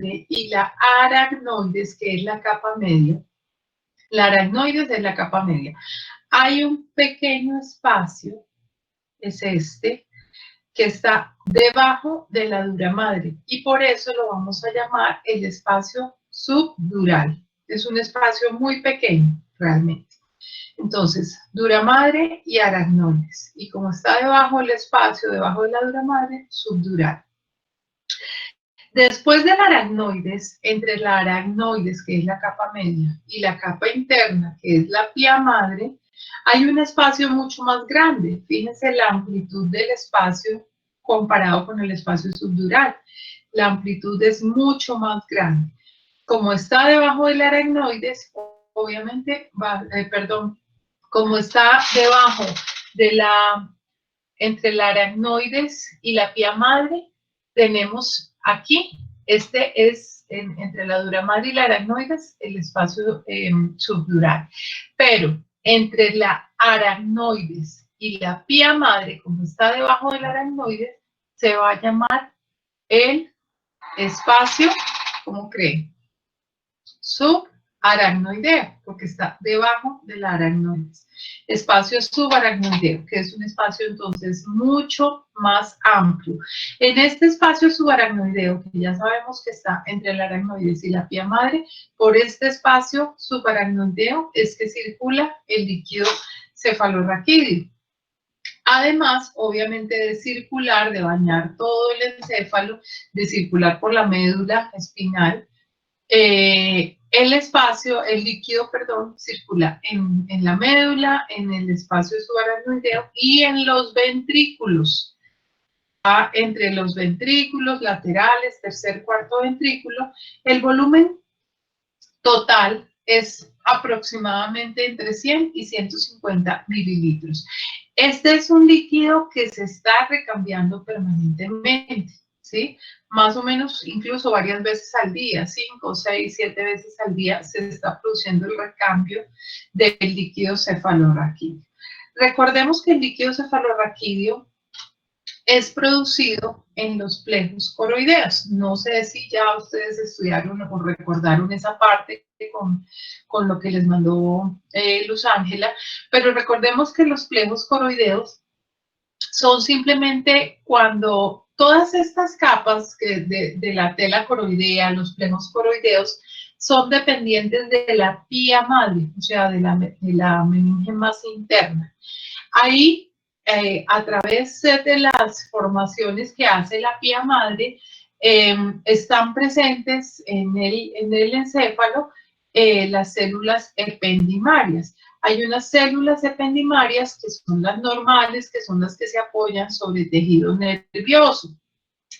y la aracnoides, que es la capa media. La aracnoides es la capa media. Hay un pequeño espacio, es este, que está debajo de la dura madre y por eso lo vamos a llamar el espacio subdural. Es un espacio muy pequeño realmente. Entonces, dura madre y aracnoides. Y como está debajo del espacio, debajo de la dura madre, subdural. Después de la aracnoides, entre la aracnoides, que es la capa media, y la capa interna, que es la pía madre, hay un espacio mucho más grande. Fíjense la amplitud del espacio comparado con el espacio subdural. La amplitud es mucho más grande. Como está debajo de la aracnoides, obviamente, como está debajo de entre la aracnoides y la pía madre, tenemos aquí, este es entre la dura madre y la aracnoides, el espacio subdural. Pero entre la aracnoides y la pía madre, como está debajo de la aracnoides, se va a llamar el espacio, ¿cómo creen? Subaracnoideo, porque está debajo de la aracnoides. Espacio subaracnoideo, que es un espacio entonces mucho más amplio. En este espacio subaracnoideo, que ya sabemos que está entre la aracnoides y la pía madre, por este espacio subaracnoideo es que circula el líquido cefalorraquídeo. Además, obviamente, de circular, de bañar todo el encéfalo, de circular por la médula espinal, el líquido, circula en la médula, en el espacio subaracnoideo y en los ventrículos. Entre los ventrículos laterales, tercer, cuarto ventrículo, el volumen total es aproximadamente entre 100 y 150 mililitros. Este es un líquido que se está recambiando permanentemente, ¿sí? Más o menos, incluso varias veces al día, 5, 6, 7 veces al día, se está produciendo el recambio del líquido cefalorraquídeo. Recordemos que el líquido cefalorraquídeo es producido en los plejos coroideos. No sé si ya ustedes estudiaron o recordaron esa parte con lo que les mandó Luz Ángela, pero recordemos que los plejos coroideos son simplemente cuando todas estas capas de la tela coroidea, los plejos coroideos, son dependientes de la pía madre, o sea, de la meninge más interna. Ahí, a través de las formaciones que hace la pía madre, están presentes en el encéfalo las células ependimarias. Hay unas células ependimarias que son las normales, que son las que se apoyan sobre tejido nervioso.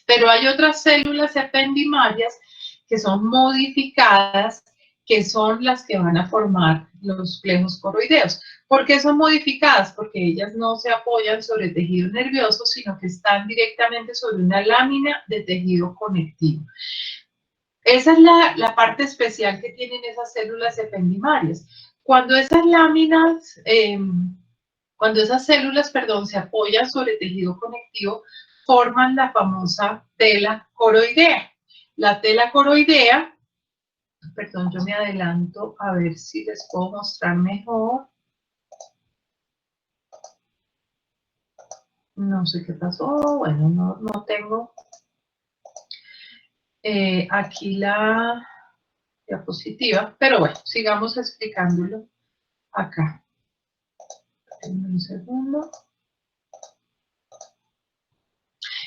Pero hay otras células ependimarias que son modificadas, que son las que van a formar los plejos coroideos. ¿Por qué son modificadas? Porque ellas no se apoyan sobre tejido nervioso, sino que están directamente sobre una lámina de tejido conectivo. Esa es la parte especial que tienen esas células ependimarias. Cuando esas láminas, cuando esas células, se apoyan sobre tejido conectivo, forman la famosa tela coroidea. La tela coroidea, yo me adelanto a ver si les puedo mostrar mejor. No sé qué pasó, bueno, no tengo aquí la diapositiva, pero bueno, sigamos explicándolo acá. Un segundo.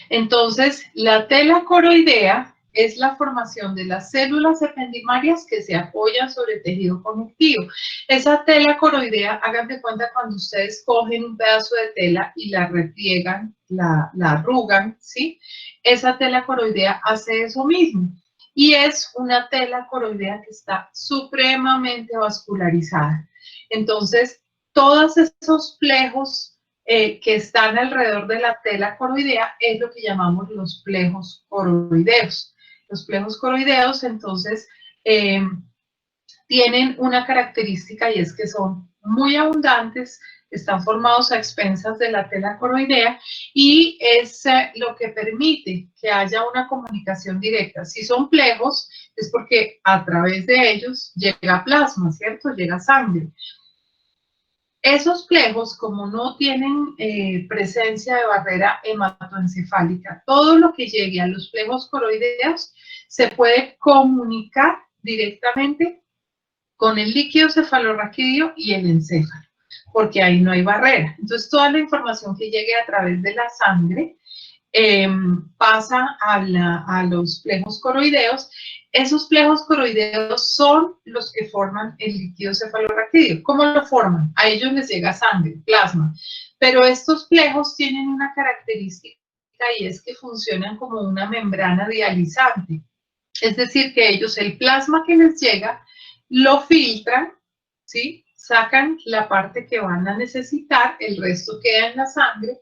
Entonces, la tela coroidea es la formación de las células ependimarias que se apoyan sobre tejido conectivo. Esa tela coroidea, hagan de cuenta cuando ustedes cogen un pedazo de tela y la repliegan, la arrugan, ¿sí? Esa tela coroidea hace eso mismo. Y es una tela coroidea que está supremamente vascularizada. Entonces, todos esos plejos que están alrededor de la tela coroidea es lo que llamamos los plejos coroideos. Los plejos coroideos, entonces, tienen una característica y es que son muy abundantes, están formados a expensas de la tela coroidea y es lo que permite que haya una comunicación directa. Si son plejos, es porque a través de ellos llega plasma, ¿cierto? Llega sangre. Esos plejos, como no tienen presencia de barrera hematoencefálica, todo lo que llegue a los plejos coroideos se puede comunicar directamente con el líquido cefalorraquídeo y el encéfalo, porque ahí no hay barrera. Entonces, toda la información que llegue a través de la sangre pasa a los plejos coroideos. Esos plejos coroideos son los que forman el líquido cefalorraquídeo. ¿Cómo lo forman? A ellos les llega sangre, plasma. Pero estos plejos tienen una característica y es que funcionan como una membrana dializante. Es decir, que ellos el plasma que les llega lo filtran, ¿sí? Sacan la parte que van a necesitar, el resto queda en la sangre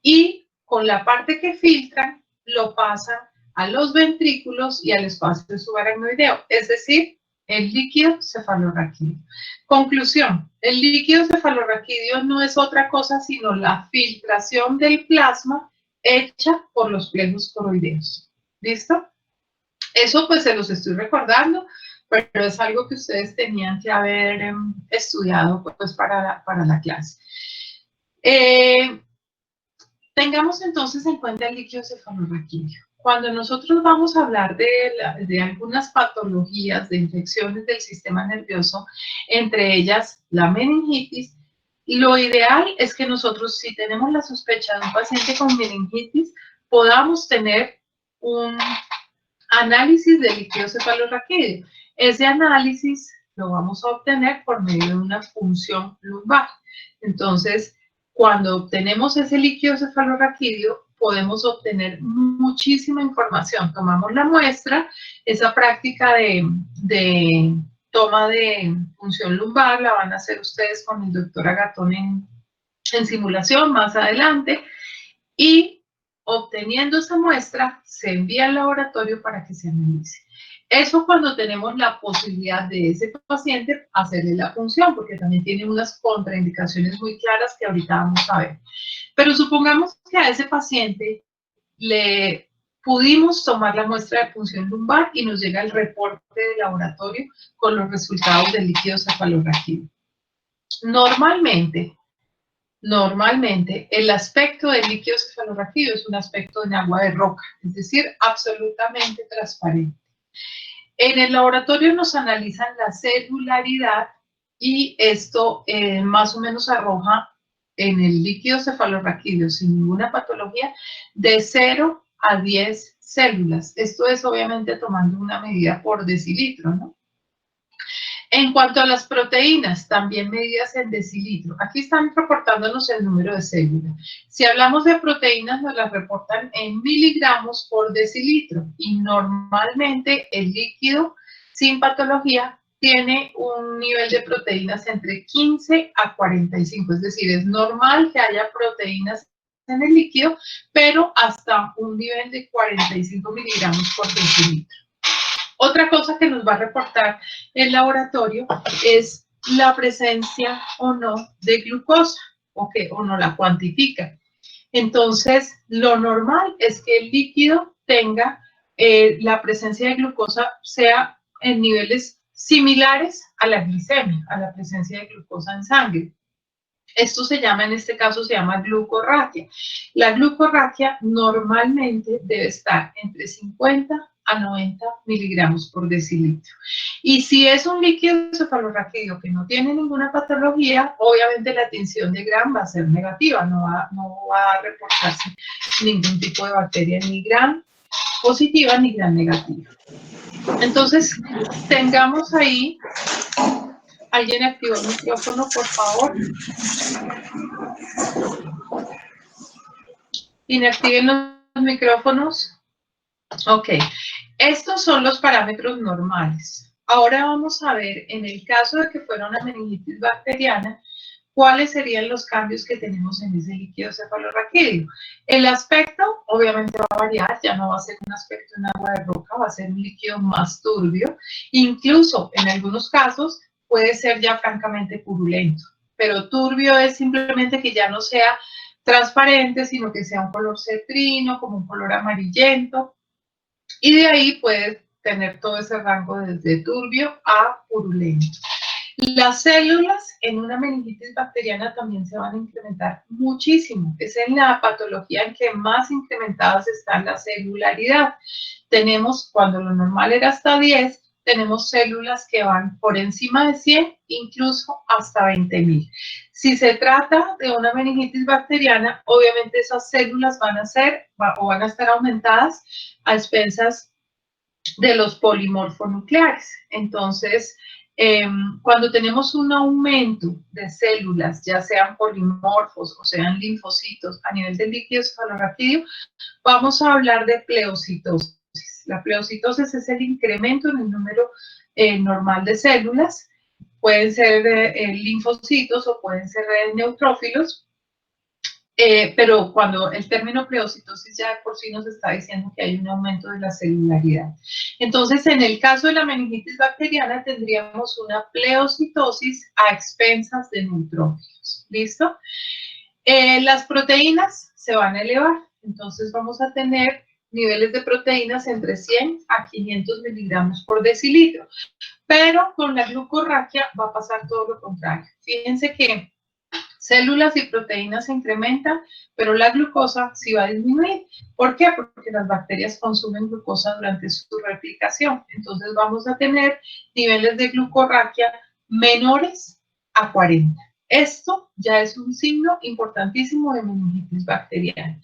y con la parte que filtran lo pasan a los ventrículos y al espacio subaracnoideo, es decir, el líquido cefalorraquídeo. Conclusión, el líquido cefalorraquídeo no es otra cosa sino la filtración del plasma hecha por los plejos coroideos. ¿Listo? Eso pues se los estoy recordando, pero es algo que ustedes tenían que haber estudiado pues para la clase. Tengamos entonces en cuenta el líquido cefalorraquídeo. Cuando nosotros vamos a hablar de algunas patologías, de infecciones del sistema nervioso, entre ellas la meningitis, lo ideal es que nosotros, si tenemos la sospecha de un paciente con meningitis, podamos tener un análisis del líquido cefalorraquídeo. Ese análisis lo vamos a obtener por medio de una punción lumbar. Entonces, cuando obtenemos ese líquido cefalorraquídeo, podemos obtener muchísima información. Tomamos la muestra, esa práctica de toma de punción lumbar la van a hacer ustedes con el doctor Agatón en simulación más adelante, y obteniendo esa muestra se envía al laboratorio para que se analice. Eso cuando tenemos la posibilidad de ese paciente hacerle la punción, porque también tiene unas contraindicaciones muy claras que ahorita vamos a ver. Pero supongamos que a ese paciente le pudimos tomar la muestra de punción lumbar y nos llega el reporte de laboratorio con los resultados del líquido cefalorraquídeo. Normalmente, el aspecto del líquido cefalorraquídeo es un aspecto en agua de roca, es decir, absolutamente transparente. En el laboratorio nos analizan la celularidad y esto más o menos arroja en el líquido cefalorraquídeo sin ninguna patología de 0 a 10 células. Esto es obviamente tomando una medida por decilitro, ¿no? En cuanto a las proteínas, también medidas en decilitro. Aquí están reportándonos el número de células. Si hablamos de proteínas, nos las reportan en miligramos por decilitro. Y normalmente el líquido sin patología tiene un nivel de proteínas entre 15 a 45. Es decir, es normal que haya proteínas en el líquido, pero hasta un nivel de 45 miligramos por decilitro. Otra cosa que nos va a reportar el laboratorio es la presencia o no de glucosa, o no la cuantifica. Entonces, lo normal es que el líquido tenga la presencia de glucosa sea en niveles similares a la glicemia, a la presencia de glucosa en sangre. Esto se llama, en este caso, se llama glucorraquia. La glucorraquia normalmente debe estar entre 50 a 90 miligramos por decilitro. Y si es un líquido cefalorraquídeo que no tiene ninguna patología, obviamente la tinción de Gram va a ser negativa, no va a reportarse ningún tipo de bacteria, ni Gram positiva ni Gram negativa. Entonces, tengamos ahí. ¿Alguien activó el micrófono, por favor? Inactiven los micrófonos. Ok. Estos son los parámetros normales. Ahora vamos a ver, en el caso de que fuera una meningitis bacteriana, cuáles serían los cambios que tenemos en ese líquido cefalorraquídeo. El aspecto, obviamente, va a variar, ya no va a ser un aspecto en agua de roca, va a ser un líquido más turbio. Incluso, en algunos casos, puede ser ya francamente purulento. pero turbio es simplemente que ya no sea transparente, sino que sea un color cetrino, como un color amarillento, y de ahí puedes tener todo ese rango desde turbio a purulento. Las células en una meningitis bacteriana también se van a incrementar muchísimo. Es en la patología en que más incrementadas está la celularidad. Tenemos, cuando lo normal era hasta 10, tenemos células que van por encima de 100, incluso hasta 20.000. Si se trata de una meningitis bacteriana, obviamente esas células van a estar aumentadas a expensas de los polimorfonucleares. Entonces, cuando tenemos un aumento de células, ya sean polimorfos o sean linfocitos a nivel del líquido cefalorraquídeo, vamos a hablar de pleocitosis. La pleocitosis es el incremento en el número normal de células. Pueden ser linfocitos o pueden ser neutrófilos. Pero cuando el término pleocitosis ya por sí nos está diciendo que hay un aumento de la celularidad. Entonces, en el caso de la meningitis bacteriana, tendríamos una pleocitosis a expensas de neutrófilos. ¿Listo? Las proteínas se van a elevar. Entonces, vamos a tener niveles de proteínas entre 100 a 500 miligramos por decilitro. Pero con la glucorraquia va a pasar todo lo contrario. Fíjense que células y proteínas se incrementan, pero la glucosa sí va a disminuir. ¿Por qué? Porque las bacterias consumen glucosa durante su replicación. Entonces vamos a tener niveles de glucorraquia menores a 40. Esto ya es un signo importantísimo de meningitis bacteriana.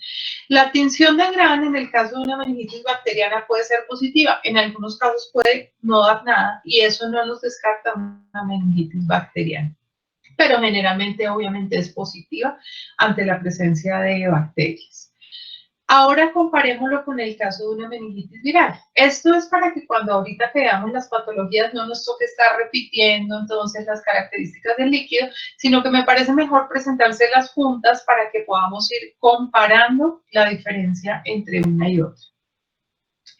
La tinción de Gram en el caso de una meningitis bacteriana puede ser positiva, en algunos casos puede no dar nada y eso no nos descarta una meningitis bacteriana, pero generalmente obviamente es positiva ante la presencia de bacterias. Ahora comparémoslo con el caso de una meningitis viral. Esto es para que cuando ahorita veamos las patologías no nos toque estar repitiendo entonces las características del líquido, sino que me parece mejor presentárselas juntas para que podamos ir comparando la diferencia entre una y otra.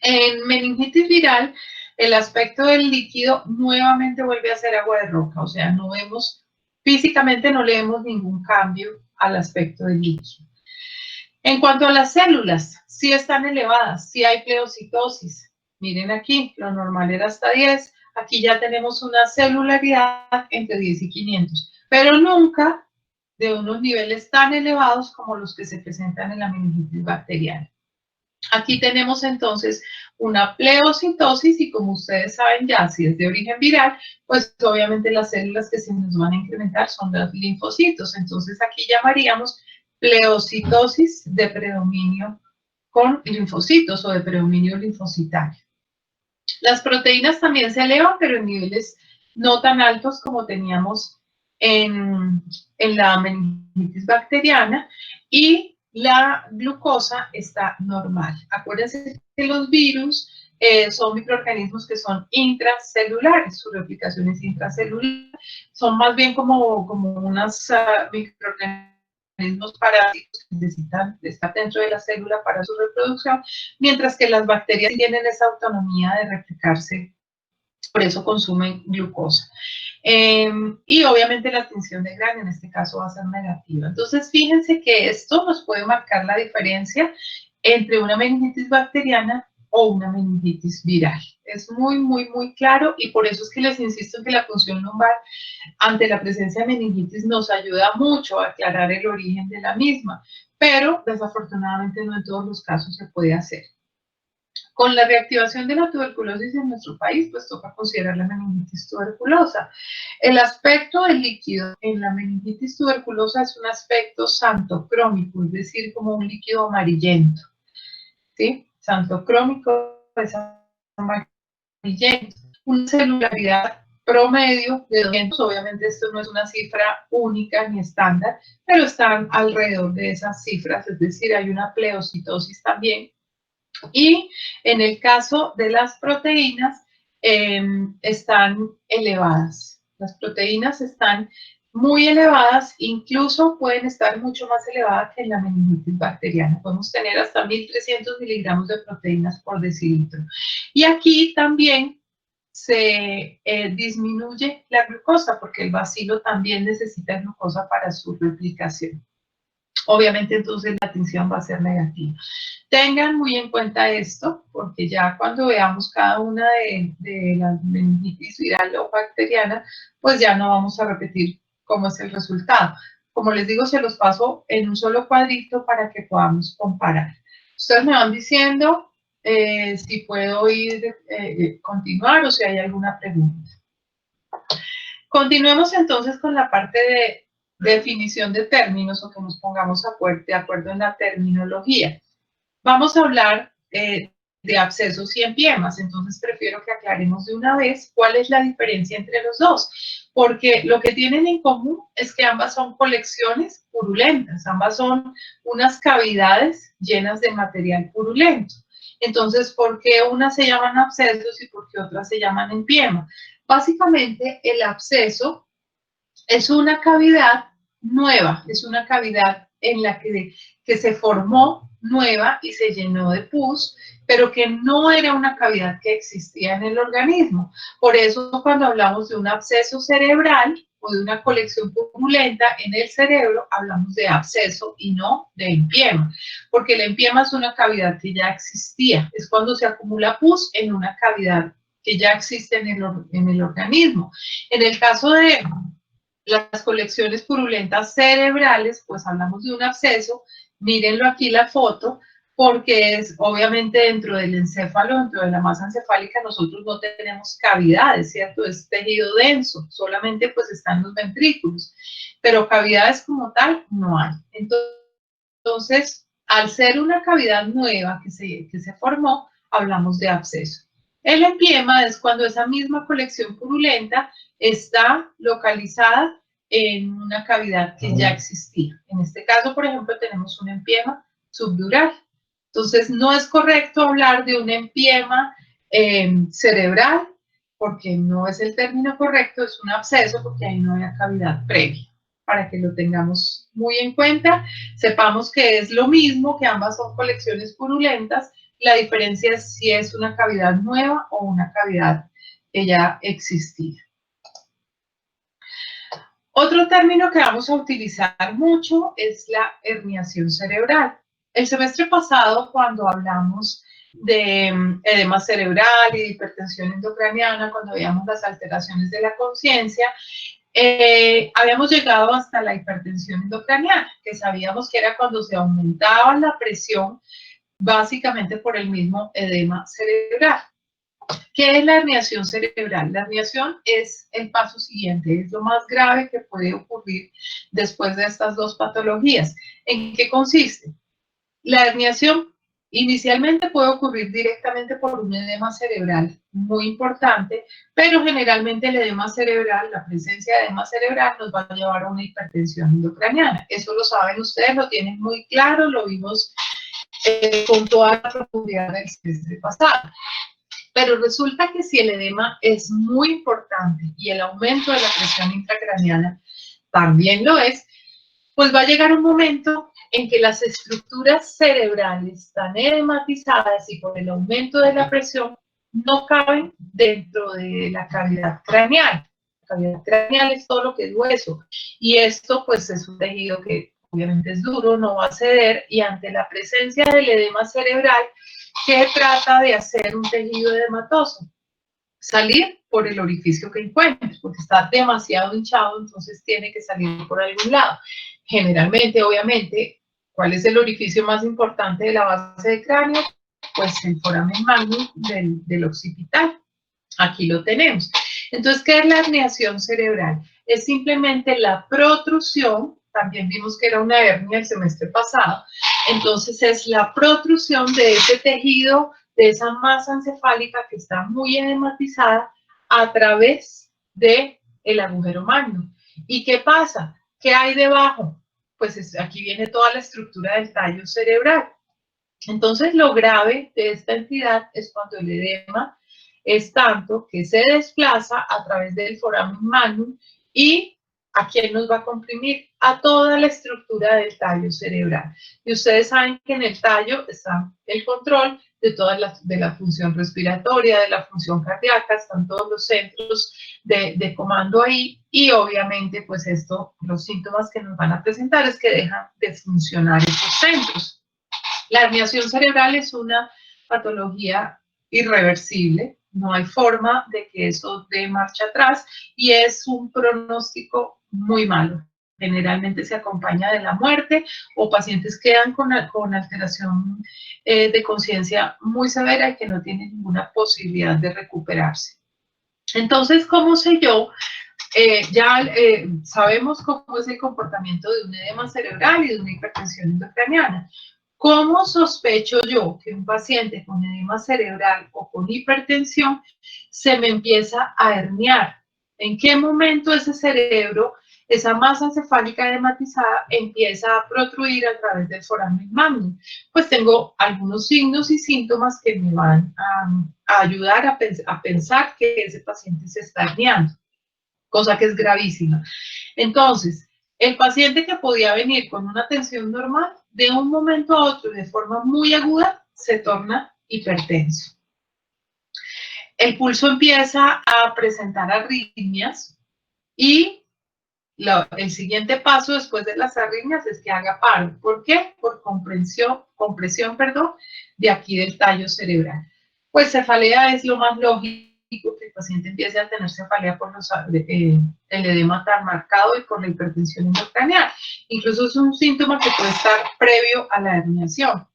En meningitis viral, el aspecto del líquido nuevamente vuelve a ser agua de roca, o sea, no vemos, físicamente no le vemos ningún cambio al aspecto del líquido. En cuanto a las células, sí están elevadas, sí hay pleocitosis. Miren aquí, lo normal era hasta 10, aquí ya tenemos una celularidad entre 10 y 500, pero nunca de unos niveles tan elevados como los que se presentan en la meningitis bacteriana. Aquí tenemos entonces una pleocitosis y como ustedes saben ya, si es de origen viral, pues obviamente las células que se nos van a incrementar son los linfocitos. Entonces aquí llamaríamos pleocitosis de predominio con linfocitos o de predominio linfocitario. Las proteínas también se elevan, pero en niveles no tan altos como teníamos en la meningitis bacteriana, y la glucosa está normal. Acuérdense que los virus son microorganismos que son intracelulares, su replicación es intracelular, son más bien como unos microorganismos parásitos que necesitan estar dentro de la célula para su reproducción, mientras que las bacterias tienen esa autonomía de replicarse, por eso consumen glucosa. Y obviamente la tinción de Gram en este caso va a ser negativa. Entonces, fíjense que esto nos puede marcar la diferencia entre una meningitis bacteriana o una meningitis viral. Es muy, muy, muy claro y por eso es que les insisto en que la punción lumbar ante la presencia de meningitis nos ayuda mucho a aclarar el origen de la misma, pero desafortunadamente no en todos los casos se puede hacer. Con la reactivación de la tuberculosis en nuestro país, pues toca considerar la meningitis tuberculosa. El aspecto del líquido en la meningitis tuberculosa es un aspecto xantocrómico, es decir, como un líquido amarillento. ¿Sí? Xantocrómico es amarillento. Una celularidad promedio de 200, obviamente esto no es una cifra única ni estándar, pero están alrededor de esas cifras, es decir, hay una pleocitosis también. Y en el caso de las proteínas, están elevadas. Las proteínas están muy elevadas, incluso pueden estar mucho más elevadas que en la meningitis bacteriana. Podemos tener hasta 1.300 miligramos de proteínas por decilitro. Y aquí también se disminuye la glucosa, porque el bacilo también necesita glucosa para su replicación. Obviamente entonces la tensión va a ser negativa. Tengan muy en cuenta esto, porque ya cuando veamos cada una de las meningitis viral o bacteriana, pues ya no vamos a repetir cómo es el resultado. Como les digo, se los paso en un solo cuadrito para que podamos comparar. Ustedes me van diciendo si puedo ir continuar o si hay alguna pregunta. Continuemos entonces con la parte de definición de términos o que nos pongamos de acuerdo en la terminología. Vamos a hablar de abscesos y empiemas, entonces prefiero que aclaremos de una vez cuál es la diferencia entre los dos, porque lo que tienen en común es que ambas son colecciones purulentas, ambas son unas cavidades llenas de material purulento. Entonces, ¿por qué unas se llaman abscesos y por qué otras se llaman empiema? Básicamente, el absceso es una cavidad nueva, es una cavidad en la que se formó nueva y se llenó de pus, pero que no era una cavidad que existía en el organismo. Por eso cuando hablamos de un absceso cerebral o de una colección purulenta en el cerebro, hablamos de absceso y no de empiema, porque el empiema es una cavidad que ya existía, es cuando se acumula pus en una cavidad que ya existe en el organismo. En el caso de las colecciones purulentas cerebrales, pues hablamos de un absceso, mírenlo aquí la foto, porque es obviamente dentro del encéfalo, dentro de la masa encefálica, nosotros no tenemos cavidades, ¿cierto? Es tejido denso, solamente pues están los ventrículos, pero cavidades como tal no hay. Entonces, al ser una cavidad nueva que se formó, hablamos de absceso. El empiema es cuando esa misma colección purulenta está localizada en una cavidad que ya existía. En este caso, por ejemplo, tenemos un empiema subdural. Entonces, no es correcto hablar de un empiema cerebral, porque no es el término correcto, es un absceso, porque ahí no hay cavidad previa, para que lo tengamos muy en cuenta. Sepamos que es lo mismo, que ambas son colecciones purulentas, la diferencia es si es una cavidad nueva o una cavidad que ya existía. Otro término que vamos a utilizar mucho es la herniación cerebral. El semestre pasado, cuando hablamos de edema cerebral y de hipertensión endocraniana, cuando veíamos las alteraciones de la conciencia, habíamos llegado hasta la hipertensión endocraniana, que sabíamos que era cuando se aumentaba la presión, básicamente por el mismo edema cerebral. ¿Qué es la herniación cerebral? La herniación es el paso siguiente, es lo más grave que puede ocurrir después de estas dos patologías. ¿En qué consiste? La herniación inicialmente puede ocurrir directamente por un edema cerebral muy importante, pero generalmente el edema cerebral, la presencia de edema cerebral nos va a llevar a una hipertensión endocraniana. Eso lo saben ustedes, lo tienen muy claro, lo vimos con toda la profundidad del semestre pasado. Pero resulta que si el edema es muy importante y el aumento de la presión intracraneana también lo es, pues va a llegar un momento en que las estructuras cerebrales están edematizadas y por el aumento de la presión no caben dentro de la cavidad craneal. La cavidad craneal es todo lo que es hueso y esto pues es un tejido que obviamente es duro, no va a ceder, y ante la presencia del edema cerebral, ¿qué trata de hacer un tejido edematoso? Salir por el orificio que encuentre, porque está demasiado hinchado, entonces tiene que salir por algún lado. Generalmente, obviamente, ¿cuál es el orificio más importante de la base del cráneo? Pues el foramen magnum del occipital. Aquí lo tenemos. Entonces, ¿qué es la herniación cerebral? Es simplemente la protrusión, también vimos que era una hernia el semestre pasado, entonces es la protrusión de ese tejido, de esa masa encefálica que está muy edematizada a través del agujero magno. ¿Y qué pasa? ¿Qué hay debajo? Pues aquí viene toda la estructura del tallo cerebral. Entonces, lo grave de esta entidad es cuando el edema es tanto que se desplaza a través del foramen magnum y ¿a quién nos va a comprimir? A toda la estructura del tallo cerebral. Y ustedes saben que en el tallo está el control de la función respiratoria, de la función cardíaca, están todos los centros de comando ahí y obviamente pues esto, los síntomas que nos van a presentar es que dejan de funcionar esos centros. La herniación cerebral es una patología irreversible, no hay forma de que eso dé marcha atrás y es un pronóstico muy malo. Generalmente se acompaña de la muerte o pacientes quedan con alteración de conciencia muy severa y que no tienen ninguna posibilidad de recuperarse. Entonces, ¿cómo sé yo? Sabemos cómo es el comportamiento de un edema cerebral y de una hipertensión intracraniana. ¿Cómo sospecho yo que un paciente con edema cerebral o con hipertensión se me empieza a herniar? ¿En qué momento ese cerebro, esa masa encefálica edematizada, empieza a protruir a través del foramen magnum? Pues tengo algunos signos y síntomas que me van a ayudar a pensar que ese paciente se está herniando, cosa que es gravísima. Entonces, el paciente que podía venir con una tensión normal, de un momento a otro, de forma muy aguda, se torna hipertenso. El pulso empieza a presentar arritmias y el siguiente paso después de las arritmias es que haga paro. ¿Por qué? Por compresión, de aquí del tallo cerebral. Pues cefalea es lo más lógico, que el paciente empiece a tener cefalea por el edema tan marcado y por la hipertensión intracraneal. Incluso es un síntoma que puede estar previo a la herniación.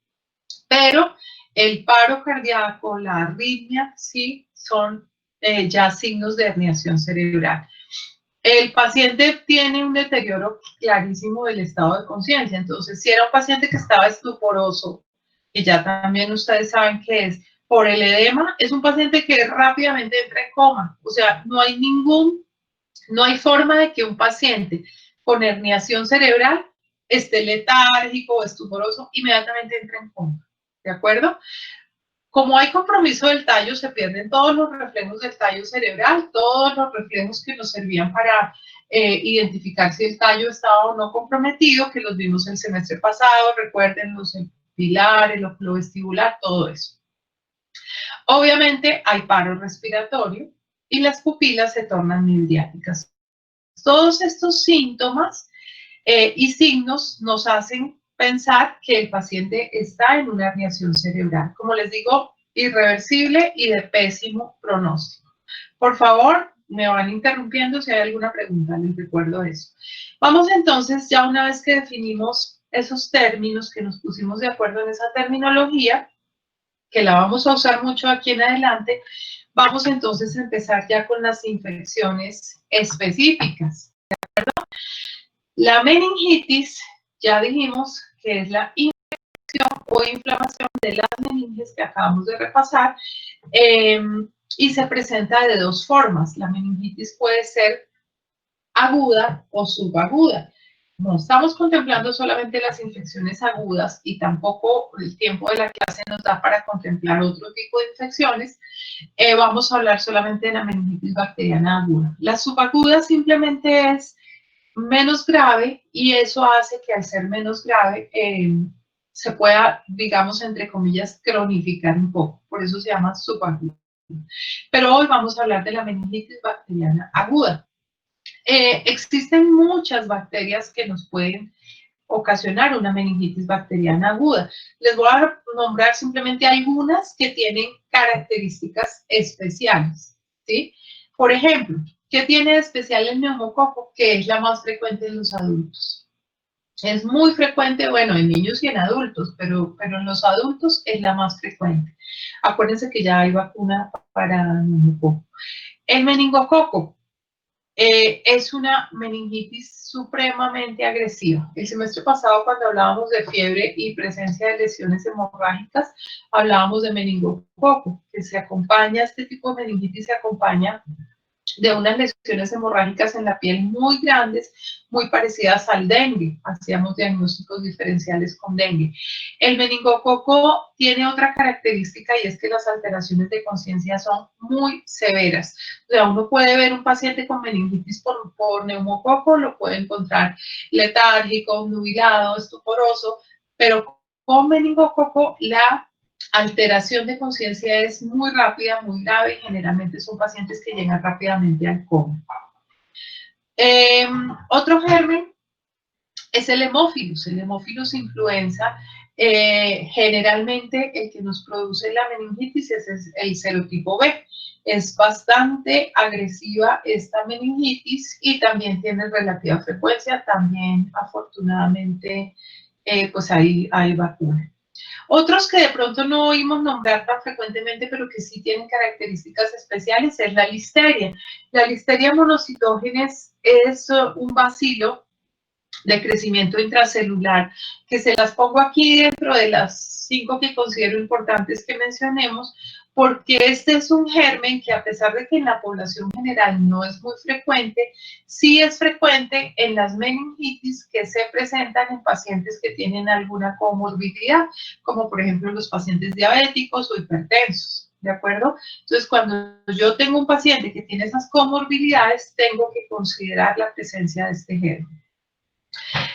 Pero el paro cardíaco, la arritmia, sí son ya signos de herniación cerebral. El paciente tiene un deterioro clarísimo del estado de conciencia. Entonces, si era un paciente que estaba estuporoso, que ya también ustedes saben que es por el edema, es un paciente que rápidamente entra en coma. O sea, no hay forma de que un paciente con herniación cerebral esté letárgico o estuporoso, inmediatamente entra en coma. ¿De acuerdo? Como hay compromiso del tallo, se pierden todos los reflejos del tallo cerebral, todos los reflejos que nos servían para identificar si el tallo estaba o no comprometido, que los vimos el semestre pasado, recuerden los pilares, el óculo vestibular, todo eso. Obviamente hay paro respiratorio y las pupilas se tornan midriáticas. Todos estos síntomas y signos nos hacen pensar que el paciente está en una herniación cerebral. Como les digo, irreversible y de pésimo pronóstico. Por favor, me van interrumpiendo si hay alguna pregunta, les recuerdo eso. Vamos entonces, ya una vez que definimos esos términos, que nos pusimos de acuerdo en esa terminología, que la vamos a usar mucho aquí en adelante, vamos entonces a empezar ya con las infecciones específicas. La meningitis, ya dijimos que es la infección o inflamación de las meninges que acabamos de repasar, y se presenta de dos formas. La meningitis puede ser aguda o subaguda. No estamos contemplando solamente las infecciones agudas y tampoco el tiempo de la clase nos da para contemplar otro tipo de infecciones. Vamos a hablar solamente de la meningitis bacteriana aguda. La subaguda simplemente es menos grave y eso hace que al ser menos grave se pueda, digamos, entre comillas, cronificar un poco. Por eso se llama subaguda. Pero hoy vamos a hablar de la meningitis bacteriana aguda. Existen muchas bacterias que nos pueden ocasionar una meningitis bacteriana aguda. Les voy a nombrar simplemente algunas que tienen características especiales, ¿sí? Por ejemplo, ¿qué tiene de especial el neumococo? Que es la más frecuente en los adultos. Es muy frecuente, bueno, en niños y en adultos, pero en los adultos es la más frecuente. Acuérdense que ya hay vacuna para neumococo. El meningococo es una meningitis supremamente agresiva. El semestre pasado, cuando hablábamos de fiebre y presencia de lesiones hemorrágicas, hablábamos de meningococo, que se acompaña, este tipo de meningitis se acompaña de unas lesiones hemorrágicas en la piel muy grandes, muy parecidas al dengue. Hacíamos diagnósticos diferenciales con dengue. El meningococo tiene otra característica y es que las alteraciones de conciencia son muy severas. O sea, uno puede ver un paciente con meningitis por neumococo, lo puede encontrar letárgico, nubilado, estuporoso, pero con meningococo la alteración de conciencia es muy rápida, muy grave, y generalmente son pacientes que llegan rápidamente al coma. Otro germen es el Haemophilus influenza. Generalmente el que nos produce la meningitis es el serotipo B. Es bastante agresiva esta meningitis y también tiene relativa frecuencia. También, afortunadamente, pues hay vacuna. Otros que de pronto no oímos nombrar tan frecuentemente, pero que sí tienen características especiales, es la listeria. La listeria monocitógenes es un bacilo de crecimiento intracelular, que se las pongo aquí dentro de las 5 que considero importantes que mencionemos, porque este es un germen que, a pesar de que en la población general no es muy frecuente, sí es frecuente en las meningitis que se presentan en pacientes que tienen alguna comorbilidad, como por ejemplo los pacientes diabéticos o hipertensos. ¿De acuerdo? Entonces, cuando yo tengo un paciente que tiene esas comorbilidades, tengo que considerar la presencia de este germen.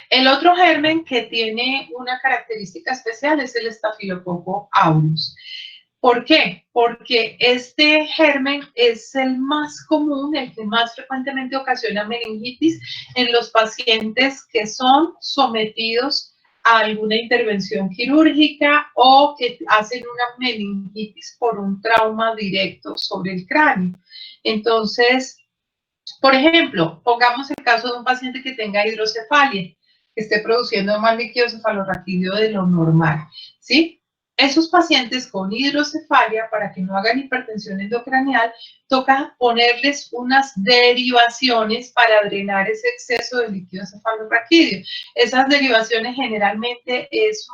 El otro germen que tiene una característica especial es el Staphylococcus aureus. ¿Por qué? Porque este germen es el más común, el que más frecuentemente ocasiona meningitis en los pacientes que son sometidos a alguna intervención quirúrgica o que hacen una meningitis por un trauma directo sobre el cráneo. Entonces, por ejemplo, pongamos el caso de un paciente que tenga hidrocefalia, que esté produciendo más líquido cefalorraquídeo de lo normal, ¿sí? Esos pacientes con hidrocefalia, para que no hagan hipertensión endocranial, toca ponerles unas derivaciones para drenar ese exceso de líquido cefalorraquídeo. Esas derivaciones generalmente es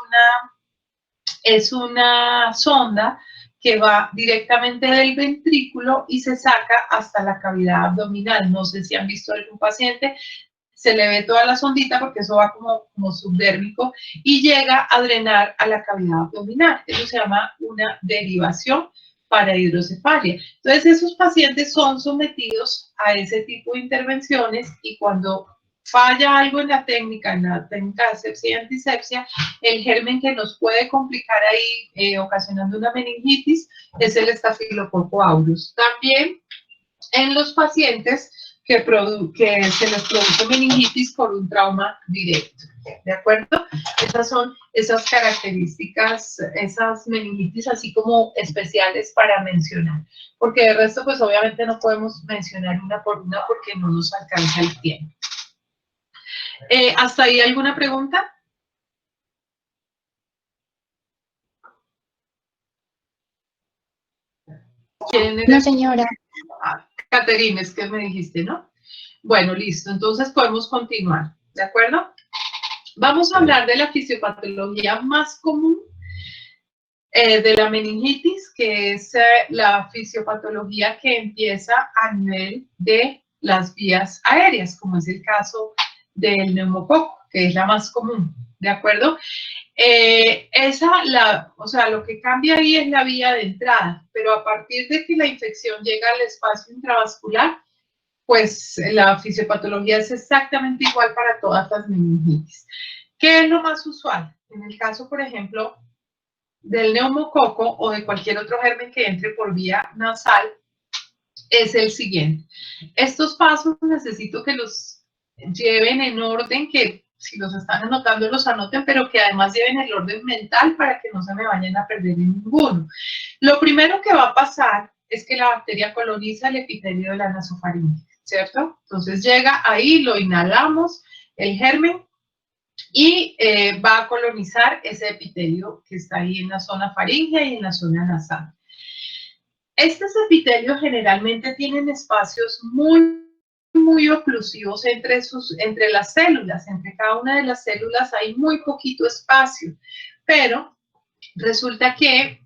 una sonda que va directamente del ventrículo y se saca hasta la cavidad abdominal. No sé si han visto algún paciente, se le ve toda la sondita porque eso va como subdérmico y llega a drenar a la cavidad abdominal. Eso se llama una derivación para hidrocefalia. Entonces, esos pacientes son sometidos a ese tipo de intervenciones y cuando falla algo en la técnica de asepsia y antisepsia, el germen que nos puede complicar ahí, ocasionando una meningitis, es el Staphylococcus aureus. También en los pacientes que se les produce meningitis por un trauma directo. ¿De acuerdo? Esas son esas características, esas meningitis así como especiales para mencionar. Porque de resto, pues obviamente no podemos mencionar una por una porque no nos alcanza el tiempo. ¿Hasta ahí alguna pregunta? No, señora. Caterina, es que me dijiste, ¿no? Bueno, listo. Entonces podemos continuar. ¿De acuerdo? Vamos a hablar de la fisiopatología más común de la meningitis, que es la fisiopatología que empieza a nivel de las vías aéreas, como es el caso del neumococo, que es la más común. ¿De acuerdo? O sea, lo que cambia ahí es la vía de entrada, pero a partir de que la infección llega al espacio intravascular, pues la fisiopatología es exactamente igual para todas las meningitis. ¿Qué es lo más usual? En el caso, por ejemplo, del neumococo o de cualquier otro germen que entre por vía nasal, es el siguiente. Estos pasos necesito que los lleven en orden, que si los están anotando los anoten, pero que además lleven el orden mental para que no se me vayan a perder en ninguno. Lo primero que va a pasar es que la bacteria coloniza el epitelio de la nasofaringe, ¿cierto? Entonces llega ahí, lo inhalamos, el germen, y va a colonizar ese epitelio que está ahí en la zona faríngea y en la zona nasal. Estos epitelios generalmente tienen espacios muy oclusivos entre las células. Entre cada una de las células hay muy poquito espacio, pero resulta que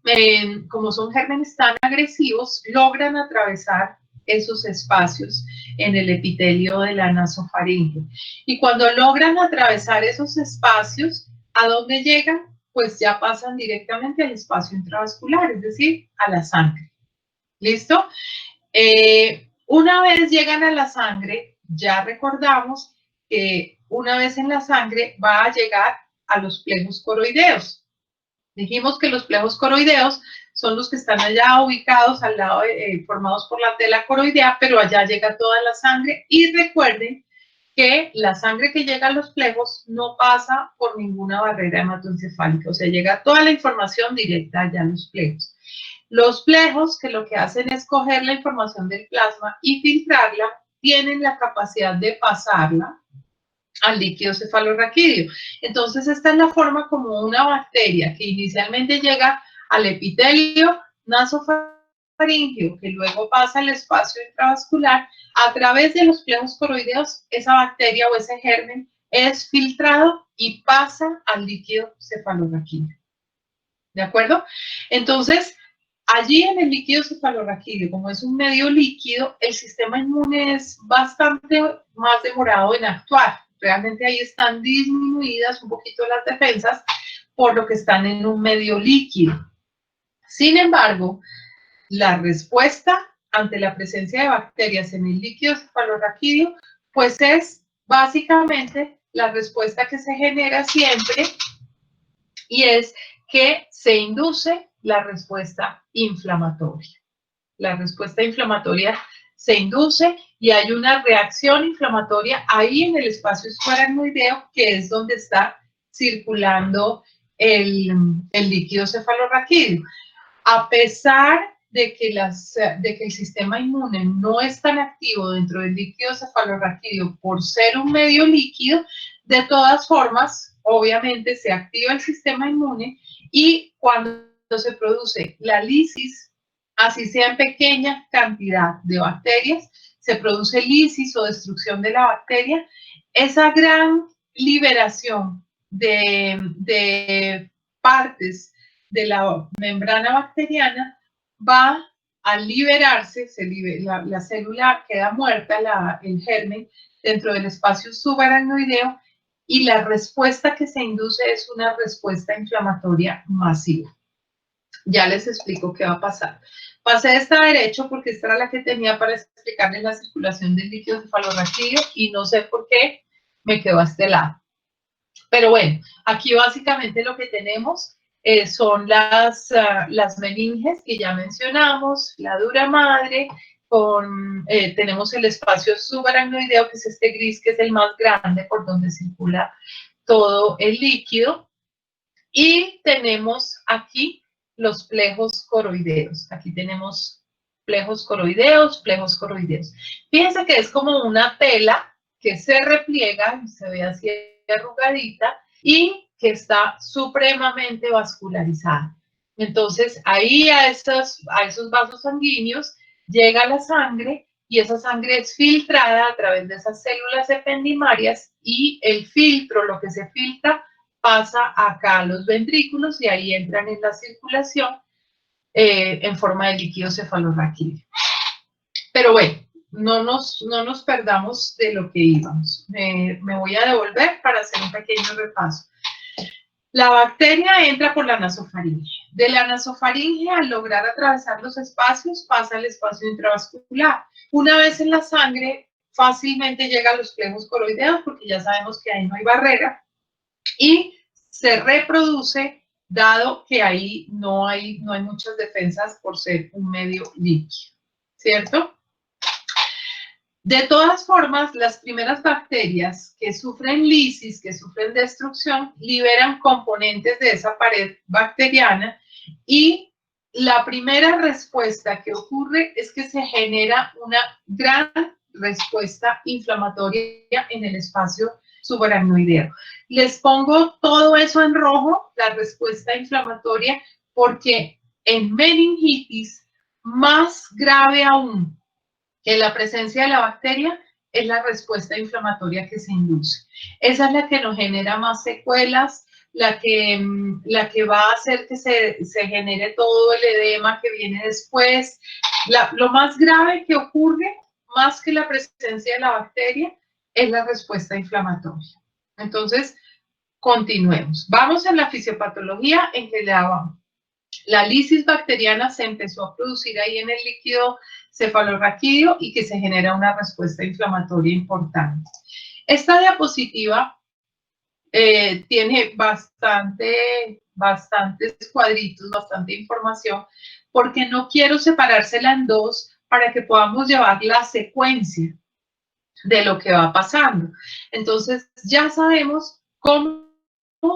como son gérmenes tan agresivos, logran atravesar esos espacios en el epitelio de la nasofaringe. Y cuando logran atravesar esos espacios, ¿a dónde llegan? Pues ya pasan directamente al espacio intravascular, es decir, a la sangre. ¿Listo? Una vez llegan a la sangre, ya recordamos que una vez en la sangre va a llegar a los plejos coroideos. Dijimos que los plejos coroideos son los que están allá ubicados al lado, formados por la tela coroidea, pero allá llega toda la sangre. Y recuerden que la sangre que llega a los plejos no pasa por ninguna barrera hematoencefálica, o sea, llega toda la información directa allá a los plejos. Los plejos, que lo que hacen es coger la información del plasma y filtrarla, tienen la capacidad de pasarla al líquido cefalorraquídeo. Entonces, esta es la forma como una bacteria que inicialmente llega al epitelio nasofaríngeo, que luego pasa al espacio intravascular, a través de los plejos coroideos, esa bacteria o ese germen es filtrado y pasa al líquido cefalorraquídeo. ¿De acuerdo? Entonces, allí en el líquido cefalorraquídeo, como es un medio líquido, el sistema inmune es bastante más demorado en actuar. Realmente ahí están disminuidas un poquito las defensas por lo que están en un medio líquido. Sin embargo, la respuesta ante la presencia de bacterias en el líquido cefalorraquídeo, pues es básicamente la respuesta que se genera siempre, y es que se induce la respuesta inflamatoria. La respuesta inflamatoria se induce y hay una reacción inflamatoria ahí en el espacio subaracnoideo, que es donde está circulando el líquido cefalorraquídeo. A pesar de que el sistema inmune no es tan activo dentro del líquido cefalorraquídeo por ser un medio líquido, de todas formas, obviamente se activa el sistema inmune, y cuando se produce la lisis, así sea en pequeña cantidad de bacterias, se produce lisis o destrucción de la bacteria, esa gran liberación de partes de la membrana bacteriana va a liberarse, la célula queda muerta, el germen, dentro del espacio subaracnoideo, y la respuesta que se induce es una respuesta inflamatoria masiva. Ya les explico qué va a pasar. Pasé esta derecho porque esta era la que tenía para explicarles la circulación del líquido cefalorraquídeo y no sé por qué me quedó a este lado. Pero bueno, aquí básicamente lo que tenemos son las meninges que ya mencionamos, la dura madre, tenemos el espacio subaracnoideo, que es este gris, que es el más grande por donde circula todo el líquido, y tenemos aquí los plejos coroideos. Aquí tenemos plejos coroideos, plejos coroideos. Fíjense que es como una tela que se repliega, se ve así arrugadita, y que está supremamente vascularizada. Entonces, ahí a esos vasos sanguíneos llega la sangre, y esa sangre es filtrada a través de esas células ependimarias, y el filtro, lo que se filtra, pasa acá a los ventrículos y ahí entran en la circulación en forma de líquido cefalorraquídeo. Pero bueno, no nos perdamos de lo que íbamos. Me voy a devolver para hacer un pequeño repaso. La bacteria entra por la nasofaringe. De la nasofaringe, al lograr atravesar los espacios, pasa al espacio intravascular. Una vez en la sangre, fácilmente llega a los plejos coroideos, porque ya sabemos que ahí no hay barrera, y se reproduce, dado que ahí no hay muchas defensas por ser un medio líquido, ¿cierto? De todas formas, las primeras bacterias que sufren lisis, que sufren destrucción, liberan componentes de esa pared bacteriana, y la primera respuesta que ocurre es que se genera una gran respuesta inflamatoria en el espacio subaracnoideo. Les pongo todo eso en rojo, la respuesta inflamatoria, porque en meningitis, más grave aún que la presencia de la bacteria, es la respuesta inflamatoria que se induce. Esa es la que nos genera más secuelas, la que va a hacer que se genere todo el edema que viene después. Lo más grave que ocurre, más que la presencia de la bacteria, es la respuesta inflamatoria. Entonces, continuemos. Vamos en la fisiopatología, en que la lisis bacteriana se empezó a producir ahí en el líquido cefalorraquídeo y que se genera una respuesta inflamatoria importante. Esta diapositiva tiene bastante bastantes cuadritos, bastante información, porque no quiero separársela en dos para que podamos llevar la secuencia de lo que va pasando. Entonces, ya sabemos cómo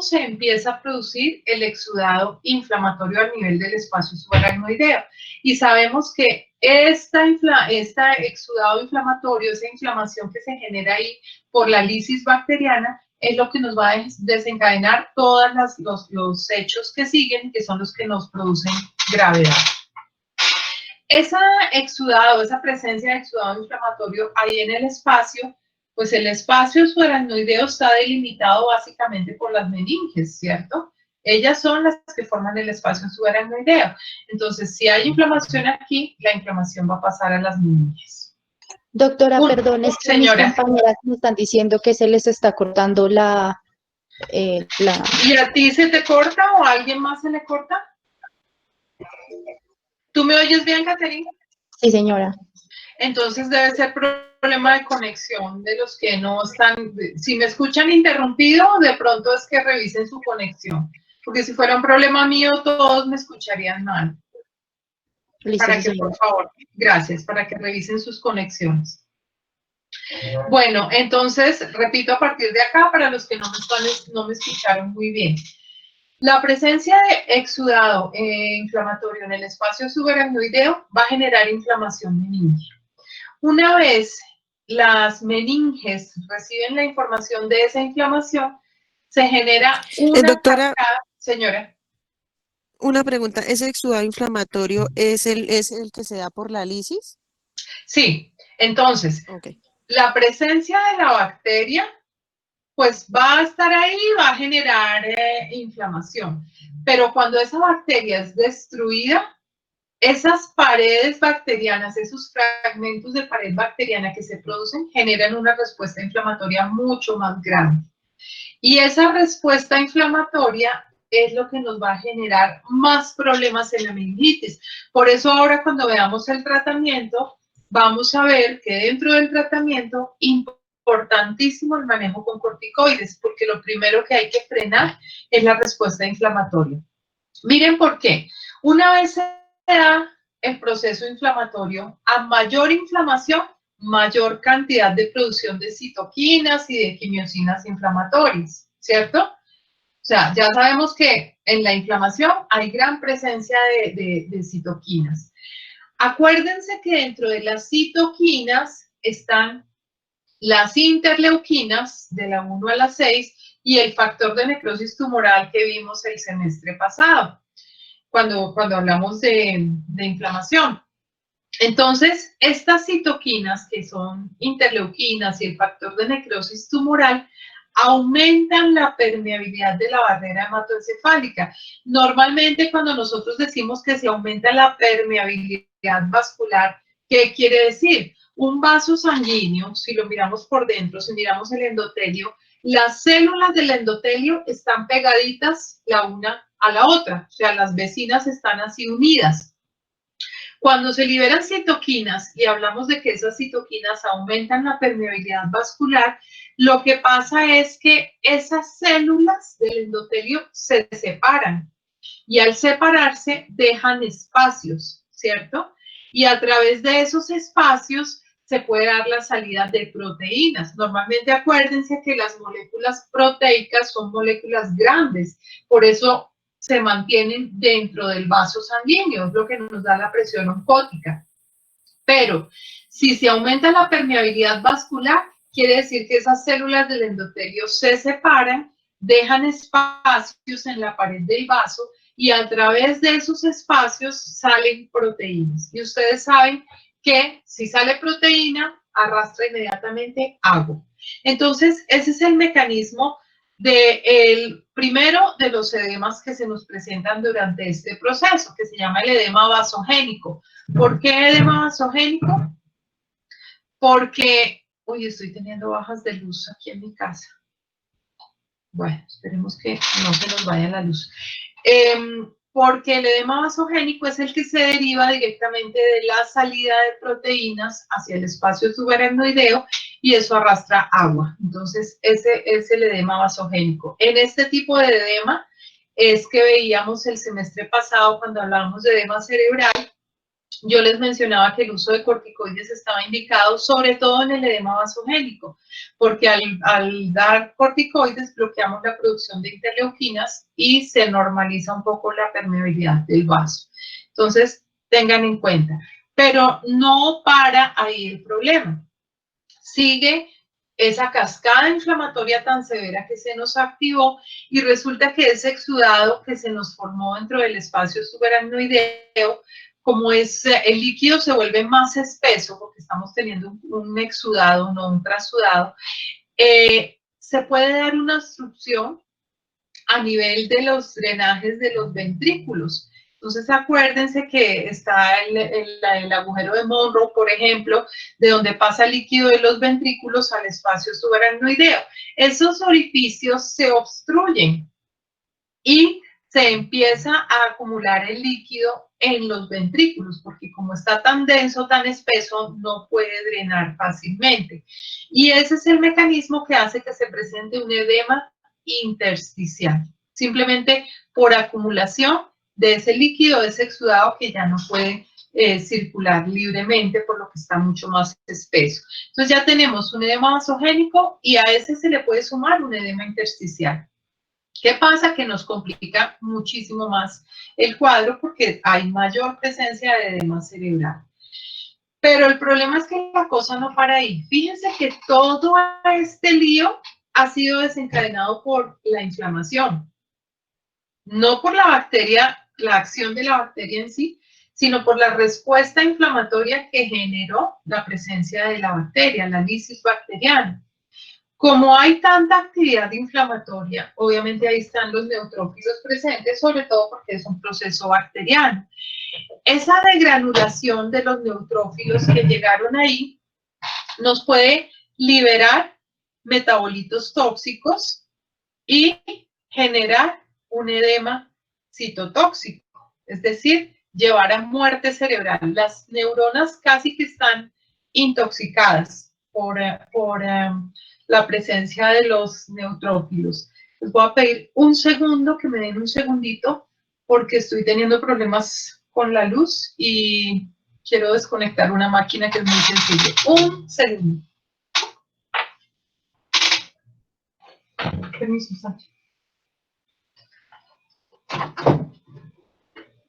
se empieza a producir el exudado inflamatorio a nivel del espacio subaracnoideo. Y sabemos que este exudado inflamatorio, esa inflamación que se genera ahí por la lisis bacteriana, es lo que nos va a desencadenar todos los hechos que siguen, que son los que nos producen gravedad. Esa exudado, esa presencia de exudado inflamatorio ahí en el espacio, pues el espacio subaracnoideo está delimitado básicamente por las meninges, ¿cierto? Ellas son las que forman el espacio subaracnoideo. Entonces, si hay inflamación aquí, la inflamación va a pasar a las meninges. Doctora, perdón, es que mis compañeras me están diciendo que se les está cortando la... ¿Y a ti se te corta o a alguien más se le corta? ¿Tú me oyes bien, Caterina? Sí, señora. Entonces debe ser problema de conexión de los que no están. Si me escuchan interrumpido, de pronto es que revisen su conexión. Porque si fuera un problema mío, todos me escucharían mal. Listo, Para que, señora. por favor, gracias, para que revisen sus conexiones. Bueno, entonces, repito a partir de acá, para los que no me escucharon muy bien. La presencia de exudado inflamatorio en el espacio subaracnoideo va a generar inflamación meningia. Una vez las meninges reciben la información de esa inflamación, se genera una doctora, cascada. Señora. Una pregunta, ¿ese exudado inflamatorio es el que se da por la lisis? Sí, entonces, Okay. La presencia de la bacteria pues va a estar ahí, va a generar inflamación. Pero cuando esa bacteria es destruida, esas paredes bacterianas, esos fragmentos de pared bacteriana que se producen, generan una respuesta inflamatoria mucho más grande. Y esa respuesta inflamatoria es lo que nos va a generar más problemas en la meningitis. Por eso ahora cuando veamos el tratamiento, vamos a ver que dentro del tratamiento importantísimo el manejo con corticoides, porque lo primero que hay que frenar es la respuesta inflamatoria. Miren por qué. Una vez se da el proceso inflamatorio, a mayor inflamación, mayor cantidad de producción de citoquinas y de quimiosinas inflamatorias, ¿cierto? O sea, ya sabemos que en la inflamación hay gran presencia de citoquinas. Acuérdense que dentro de las citoquinas están las interleuquinas de la 1 a la 6 y el factor de necrosis tumoral que vimos el semestre pasado, cuando hablamos de inflamación. Entonces, estas citoquinas, que son interleuquinas y el factor de necrosis tumoral, aumentan la permeabilidad de la barrera hematoencefálica. Normalmente, cuando nosotros decimos que se aumenta la permeabilidad vascular, ¿qué quiere decir? Un vaso sanguíneo, si lo miramos por dentro, si miramos el endotelio, las células del endotelio están pegaditas la una a la otra, o sea, las vecinas están así unidas. Cuando se liberan citoquinas y hablamos de que esas citoquinas aumentan la permeabilidad vascular, lo que pasa es que esas células del endotelio se separan y al separarse dejan espacios, ¿cierto? Y a través de esos espacios se puede dar la salida de proteínas. Normalmente acuérdense que las moléculas proteicas son moléculas grandes, por eso se mantienen dentro del vaso sanguíneo, es lo que nos da la presión oncótica. Pero si se aumenta la permeabilidad vascular, quiere decir que esas células del endotelio se separan, dejan espacios en la pared del vaso y a través de esos espacios salen proteínas. Y ustedes saben que si sale proteína, arrastra inmediatamente agua. Entonces, ese es el mecanismo del primero de los edemas que se nos presentan durante este proceso, que se llama el edema vasogénico. ¿Por qué edema vasogénico? Porque, uy, estoy teniendo bajas de luz aquí en mi casa. Bueno, esperemos que no se nos vaya la luz. Porque el edema vasogénico es el que se deriva directamente de la salida de proteínas hacia el espacio subaracnoideo y eso arrastra agua. Entonces, ese es el edema vasogénico. En este tipo de edema, es que veíamos el semestre pasado cuando hablábamos de edema cerebral. Yo les mencionaba que el uso de corticoides estaba indicado sobre todo en el edema vasogénico, porque al dar corticoides bloqueamos la producción de interleuquinas y se normaliza un poco la permeabilidad del vaso. Entonces, tengan en cuenta. Pero no para ahí el problema. Sigue esa cascada inflamatoria tan severa que se nos activó y resulta que ese exudado que se nos formó dentro del espacio subaracnoideo, como es el líquido se vuelve más espeso porque estamos teniendo un exudado, no un trasudado, se puede dar una obstrucción a nivel de los drenajes de los ventrículos. Entonces, acuérdense que está el agujero de Monroe, por ejemplo, de donde pasa el líquido de los ventrículos al espacio subaracnoideo. Esos orificios se obstruyen y se empieza a acumular el líquido en los ventrículos, porque como está tan denso, tan espeso, no puede drenar fácilmente. Y ese es el mecanismo que hace que se presente un edema intersticial, simplemente por acumulación de ese líquido, de ese exudado que ya no puede circular libremente, por lo que está mucho más espeso. Entonces ya tenemos un edema vasogénico y a ese se le puede sumar un edema intersticial. ¿Qué pasa? Que nos complica muchísimo más el cuadro porque hay mayor presencia de edema cerebral. Pero el problema es que la cosa no para ahí. Fíjense que todo este lío ha sido desencadenado por la inflamación. No por la bacteria, la acción de la bacteria en sí, sino por la respuesta inflamatoria que generó la presencia de la bacteria, la lisis bacteriana. Como hay tanta actividad inflamatoria, obviamente ahí están los neutrófilos presentes, sobre todo porque es un proceso bacteriano. Esa degranulación de los neutrófilos que llegaron ahí nos puede liberar metabolitos tóxicos y generar un edema citotóxico, es decir, llevar a muerte cerebral. Las neuronas casi que están intoxicadas por la presencia de los neutrófilos. Les voy a pedir un segundo, que me den un segundito, porque estoy teniendo problemas con la luz y quiero desconectar una máquina que es muy sencillo. Un segundo. Permiso, Sancho.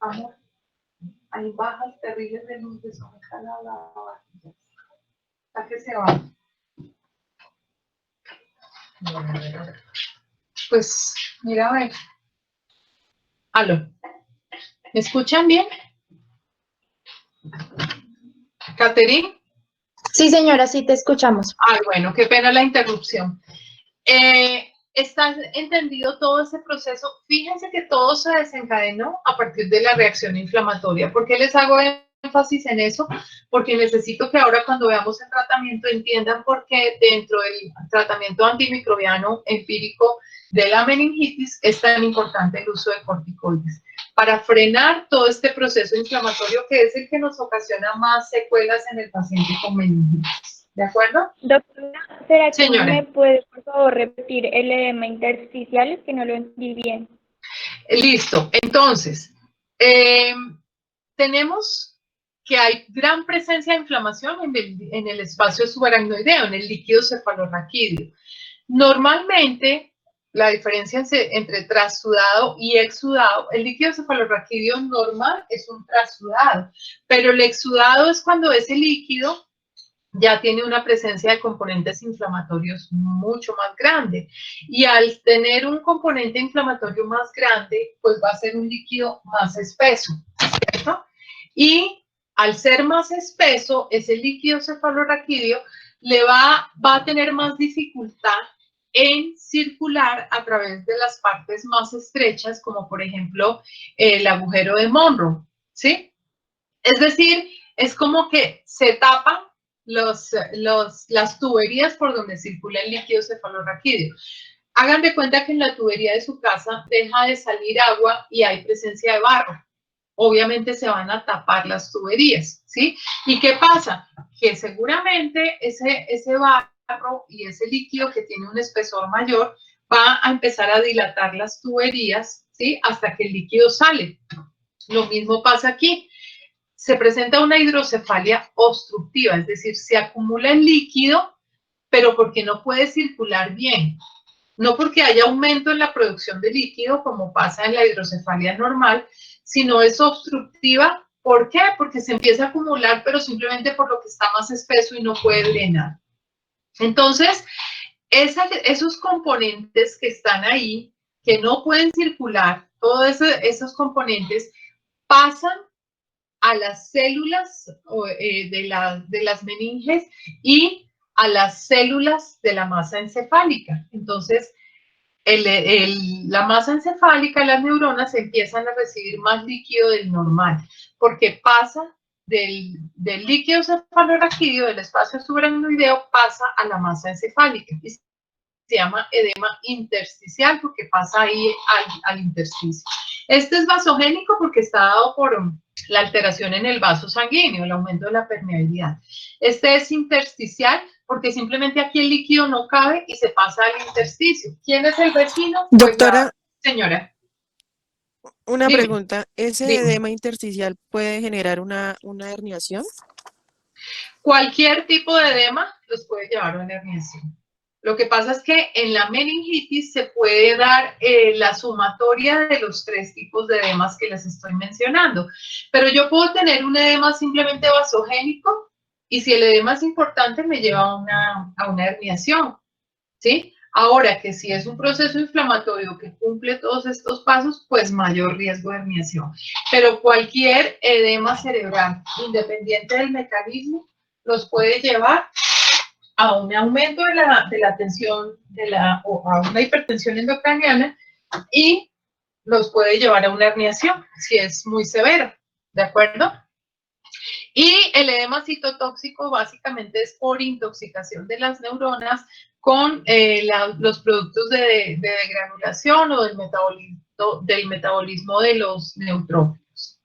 Amor, hay bajas terribles de luz, desconecta la vajilla. ¿A qué se va? Pues, mira, a ver. Aló. ¿Me escuchan bien? ¿Catherine? Sí, señora, sí te escuchamos. Ay, bueno, qué pena la interrupción. ¿Está entendido todo ese proceso? Fíjense que todo se desencadenó a partir de la reacción inflamatoria. ¿Por qué les hago énfasis en eso? Porque necesito que ahora cuando veamos el tratamiento entiendan por qué dentro del tratamiento antimicrobiano empírico de la meningitis es tan importante el uso de corticoides para frenar todo este proceso inflamatorio que es el que nos ocasiona más secuelas en el paciente con meningitis. ¿De acuerdo? Doctora, ¿será que Señora, me puede, por favor, repetir el edema intersticial? Es que no lo entendí bien. Listo. Entonces, tenemos que hay gran presencia de inflamación en el espacio subaracnoideo, en el líquido cefalorraquídeo. Normalmente, la diferencia entre trasudado y exudado, el líquido cefalorraquídeo normal es un trasudado, pero el exudado es cuando ese líquido ya tiene una presencia de componentes inflamatorios mucho más grande. Y al tener un componente inflamatorio más grande, pues va a ser un líquido más espeso, ¿cierto? Y al ser más espeso, ese líquido cefalorraquídeo va a tener más dificultad en circular a través de las partes más estrechas, como por ejemplo el agujero de Monroe, ¿sí? Es decir, es como que se tapan las tuberías por donde circula el líquido cefalorraquídeo. Hagan de cuenta que en la tubería de su casa deja de salir agua y hay presencia de barro. Obviamente se van a tapar las tuberías, ¿sí? ¿Y qué pasa? Que seguramente ese barro y ese líquido que tiene un espesor mayor va a empezar a dilatar las tuberías, ¿sí? Hasta que el líquido sale. Lo mismo pasa aquí. Se presenta una hidrocefalia obstructiva, es decir, se acumula el líquido, pero porque no puede circular bien. No porque haya aumento en la producción de líquido, como pasa en la hidrocefalia normal, sino es obstructiva. ¿Por qué? Porque se empieza a acumular, pero simplemente por lo que está más espeso y no puede drenar. Entonces, esos componentes que están ahí, que no pueden circular, todos esos componentes pasan a las células de las meninges y a las células de la masa encefálica. Entonces, la masa encefálica, las neuronas empiezan a recibir más líquido del normal, porque pasa del líquido cefalorraquídeo, del espacio subaracnoideo, pasa a la masa encefálica. Y se llama edema intersticial porque pasa ahí al intersticio. Este es vasogénico porque está dado por la alteración en el vaso sanguíneo, el aumento de la permeabilidad. Este es intersticial porque simplemente aquí el líquido no cabe y se pasa al intersticio. ¿Quién es el vecino? Doctora, pues señora. una Dime, pregunta. ¿Ese dime. edema intersticial puede generar una herniación? Cualquier tipo de edema los puede llevar a una herniación. Lo que pasa es que en la meningitis se puede dar la sumatoria de los 3 tipos de edemas que les estoy mencionando. Pero yo puedo tener un edema simplemente vasogénico y si el edema es importante me lleva a una herniación, ¿sí? Ahora que si es un proceso inflamatorio que cumple todos estos pasos, pues mayor riesgo de herniación. Pero cualquier edema cerebral, independiente del mecanismo, los puede llevar a un aumento de la tensión, o a una hipertensión endocraniana y los puede llevar a una herniación si es muy severo, ¿de acuerdo? Y el edema citotóxico básicamente es por intoxicación de las neuronas con los productos de degranulación o del metabolismo de los neutrófilos.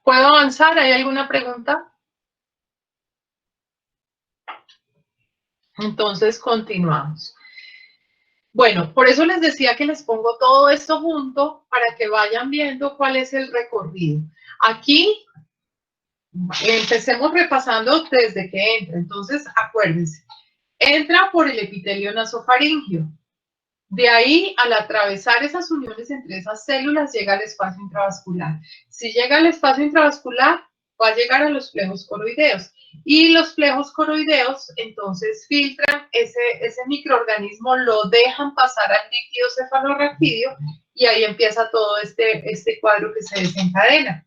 ¿Puedo avanzar? ¿Hay alguna pregunta? Entonces, continuamos. Bueno, por eso les decía que les pongo todo esto junto para que vayan viendo cuál es el recorrido. Aquí empecemos repasando desde que entra. Entonces, acuérdense, entra por el epitelio nasofaríngeo. De ahí, al atravesar esas uniones entre esas células, llega al espacio intravascular. Si llega al espacio intravascular, va a llegar a los plejos coroideos. Y los plejos coroideos, entonces, filtran ese microorganismo, lo dejan pasar al líquido cefalorraquídeo y ahí empieza todo este cuadro que se desencadena.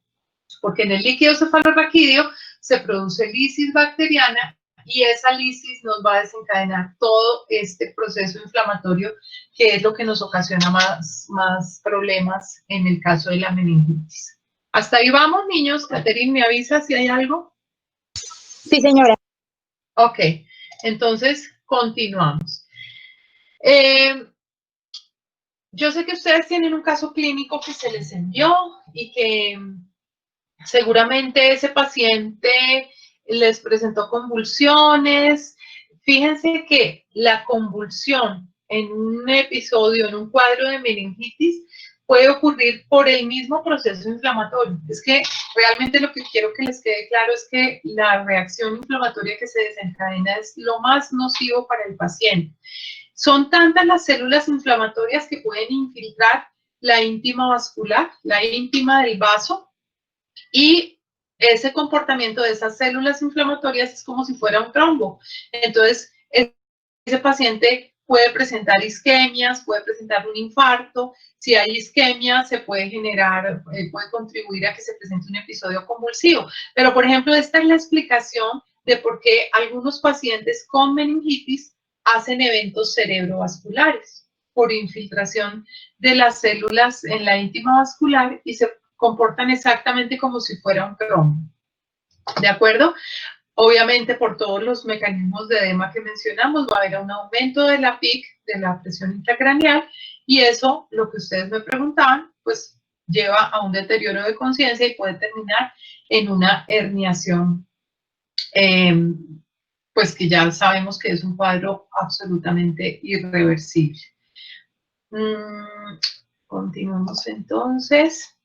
Porque en el líquido cefalorraquídeo se produce lisis bacteriana y esa lisis nos va a desencadenar todo este proceso inflamatorio que es lo que nos ocasiona más problemas en el caso de la meningitis. ¿Hasta ahí vamos, niños? Catherine, ¿me avisa si hay algo? Sí, señora. Ok, entonces continuamos. Yo sé que ustedes tienen un caso clínico que se les envió y que seguramente ese paciente les presentó convulsiones. Fíjense que la convulsión en un episodio, en un cuadro de meningitis, puede ocurrir por el mismo proceso inflamatorio. Es que realmente lo que quiero que les quede claro es que la reacción inflamatoria que se desencadena es lo más nocivo para el paciente. Son tantas las células inflamatorias que pueden infiltrar la íntima vascular, la íntima del vaso, y ese comportamiento de esas células inflamatorias es como si fuera un trombo. Entonces, ese paciente puede presentar isquemias, puede presentar un infarto. Si hay isquemia, se puede generar, puede contribuir a que se presente un episodio convulsivo. Pero, por ejemplo, esta es la explicación de por qué algunos pacientes con meningitis hacen eventos cerebrovasculares por infiltración de las células en la íntima vascular y se comportan exactamente como si fuera un trombo. ¿De acuerdo? Obviamente, por todos los mecanismos de edema que mencionamos, va a haber un aumento de la PIC, de la presión intracraneal, y eso, lo que ustedes me preguntaban, pues lleva a un deterioro de conciencia y puede terminar en una herniación, pues que ya sabemos que es un cuadro absolutamente irreversible. Continuamos entonces.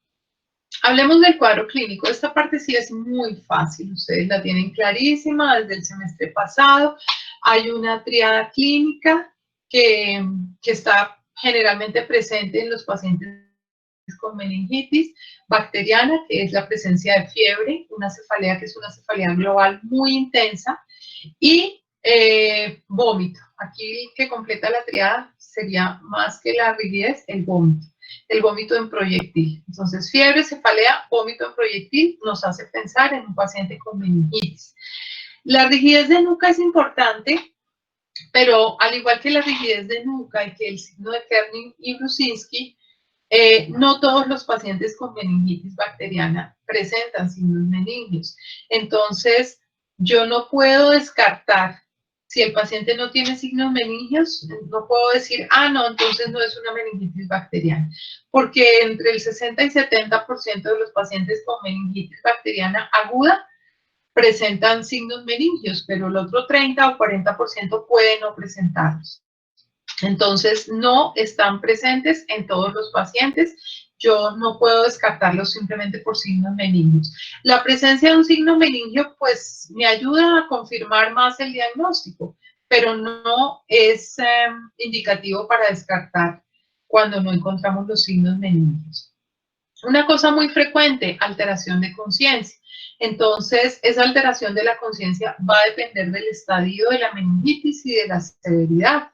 Hablemos del cuadro clínico. Esta parte sí es muy fácil. Ustedes la tienen clarísima desde el semestre pasado. Hay una triada clínica que está generalmente presente en los pacientes con meningitis bacteriana, que es la presencia de fiebre, una cefalea que es una cefalea global muy intensa, y vómito. Aquí el que completa la triada sería más que la rigidez, el vómito en proyectil. Entonces, fiebre, cefalea, vómito en proyectil nos hace pensar en un paciente con meningitis. La rigidez de nuca es importante, pero al igual que la rigidez de nuca y que el signo de Kerning y Brusinski, no todos los pacientes con meningitis bacteriana presentan signos meningios. Entonces, yo no puedo descartar, si el paciente no tiene signos meningios, no puedo decir, ah, no, entonces no es una meningitis bacteriana. Porque entre el 60 y 70% de los pacientes con meningitis bacteriana aguda presentan signos meningios, pero el otro 30 o 40% puede no presentarlos. Entonces, no están presentes en todos los pacientes. Yo no puedo descartarlos simplemente por signos meningios. La presencia de un signo meningio, pues, me ayuda a confirmar más el diagnóstico, pero no es indicativo para descartar cuando no encontramos los signos meningios. Una cosa muy frecuente, alteración de conciencia. Entonces, esa alteración de la conciencia va a depender del estadio de la meningitis y de la severidad.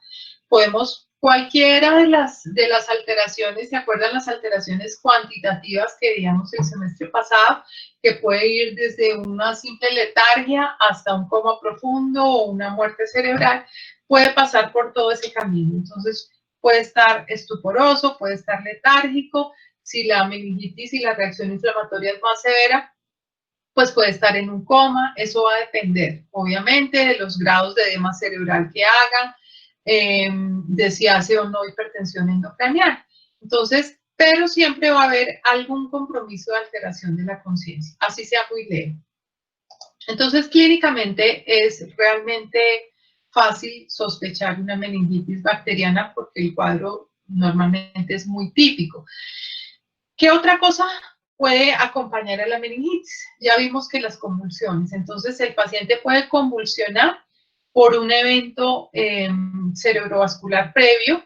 Podemos, cualquiera de las alteraciones, ¿se acuerdan las alteraciones cuantitativas que veíamos el semestre pasado? Que puede ir desde una simple letargia hasta un coma profundo o una muerte cerebral, puede pasar por todo ese camino. Entonces, puede estar estuporoso, puede estar letárgico. Si la meningitis y la reacción inflamatoria es más severa, pues puede estar en un coma. Eso va a depender, obviamente, de los grados de edema cerebral que hagan, de si hace o no hipertensión endocraniana. Entonces, pero siempre va a haber algún compromiso de alteración de la conciencia, así sea muy leve. Entonces, clínicamente es realmente fácil sospechar una meningitis bacteriana porque el cuadro normalmente es muy típico. ¿Qué otra cosa puede acompañar a la meningitis? Ya vimos que las convulsiones. Entonces, el paciente puede convulsionar por un evento cerebrovascular previo,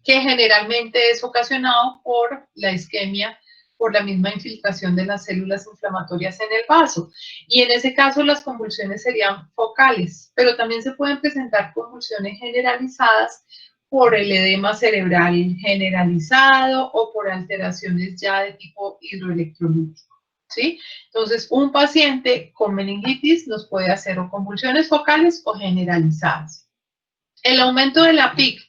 que generalmente es ocasionado por la isquemia, por la misma infiltración de las células inflamatorias en el vaso. Y en ese caso las convulsiones serían focales, pero también se pueden presentar convulsiones generalizadas por el edema cerebral generalizado o por alteraciones ya de tipo hidroelectrolítico, ¿sí? Entonces, un paciente con meningitis nos puede hacer o convulsiones focales o generalizadas. El aumento de la PIC.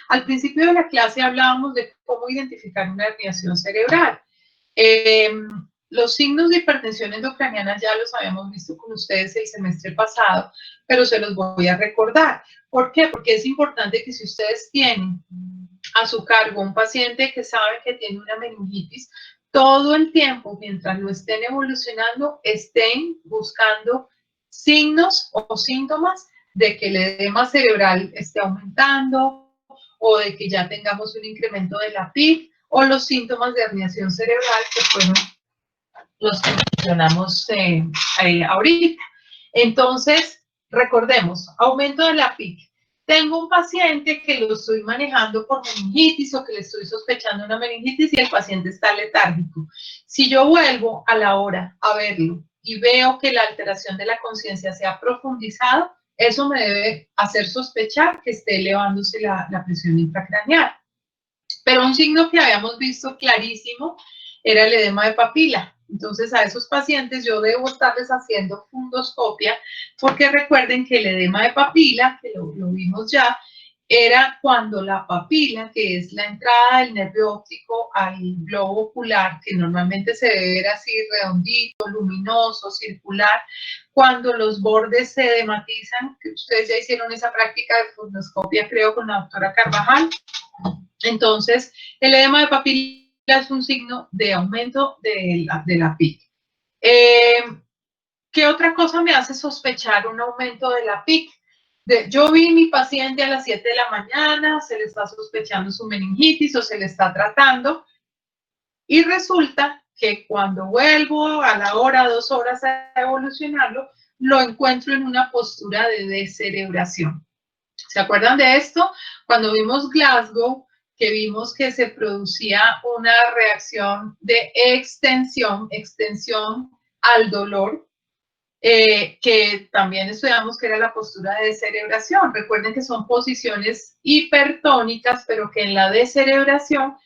Al principio de la clase hablábamos de cómo identificar una herniación cerebral. Los signos de hipertensión endocraniana ya los habíamos visto con ustedes el semestre pasado, pero se los voy a recordar. ¿Por qué? Porque es importante que si ustedes tienen a su cargo un paciente que sabe que tiene una meningitis, todo el tiempo, mientras lo estén evolucionando, estén buscando signos o síntomas de que el edema cerebral esté aumentando o de que ya tengamos un incremento de la PIC o los síntomas de herniación cerebral que fueron los que mencionamos ahorita. Entonces, recordemos, aumento de la PIC. Tengo un paciente que lo estoy manejando por meningitis o que le estoy sospechando una meningitis y el paciente está letárgico. Si yo vuelvo a la hora a verlo y veo que la alteración de la conciencia se ha profundizado, eso me debe hacer sospechar que esté elevándose la presión intracraneal. Pero un signo que habíamos visto clarísimo era el edema de papila. Entonces, a esos pacientes yo debo estarles haciendo fundoscopia, porque recuerden que el edema de papila, que lo vimos ya, era cuando la papila, que es la entrada del nervio óptico al globo ocular, que normalmente se debe ver así redondito, luminoso, circular, cuando los bordes se edematizan, que ustedes ya hicieron esa práctica de fundoscopia, creo, con la doctora Carvajal. Entonces, el edema de papila es un signo de aumento de la PIC. ¿Qué otra cosa me hace sospechar un aumento de la PIC? Yo vi mi paciente a las 7 de la mañana, se le está sospechando su meningitis o se le está tratando, y resulta que cuando vuelvo a la hora, 2 horas a evolucionarlo, lo encuentro en una postura de descerebración. ¿Se acuerdan de esto? Cuando vimos Glasgow, que vimos que se producía una reacción de extensión al dolor, que también estudiamos que era la postura de descerebración. Recuerden que son posiciones hipertónicas, pero que en la descerebración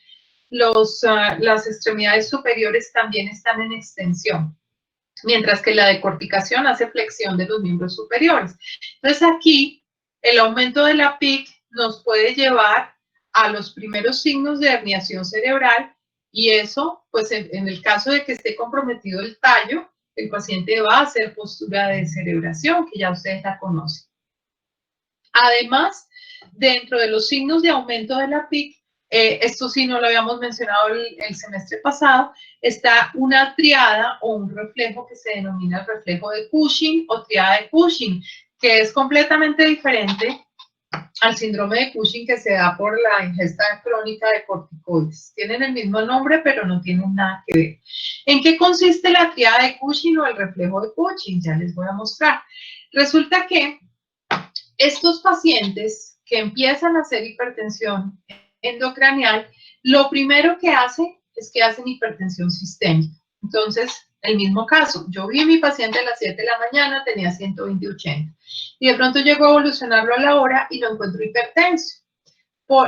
las extremidades superiores también están en extensión, mientras que la decorticación hace flexión de los miembros superiores. Entonces aquí el aumento de la PIC nos puede llevar a los primeros signos de herniación cerebral, y eso, pues en el caso de que esté comprometido el tallo, el paciente va a hacer postura de descerebración, que ya ustedes la conocen. Además, dentro de los signos de aumento de la PIC, esto sí no lo habíamos mencionado el semestre pasado, está una triada o un reflejo que se denomina el reflejo de Cushing o triada de Cushing, que es completamente diferente al síndrome de Cushing que se da por la ingesta crónica de corticoides. Tienen el mismo nombre, pero no tienen nada que ver. ¿En qué consiste la triada de Cushing o el reflejo de Cushing? Ya les voy a mostrar. Resulta que estos pacientes que empiezan a hacer hipertensión endocranial, lo primero que hacen es que hacen hipertensión sistémica. Entonces, el mismo caso, yo vi a mi paciente a las 7 de la mañana, tenía 120/80, y de pronto llego a evolucionarlo a la hora y lo encuentro hipertenso.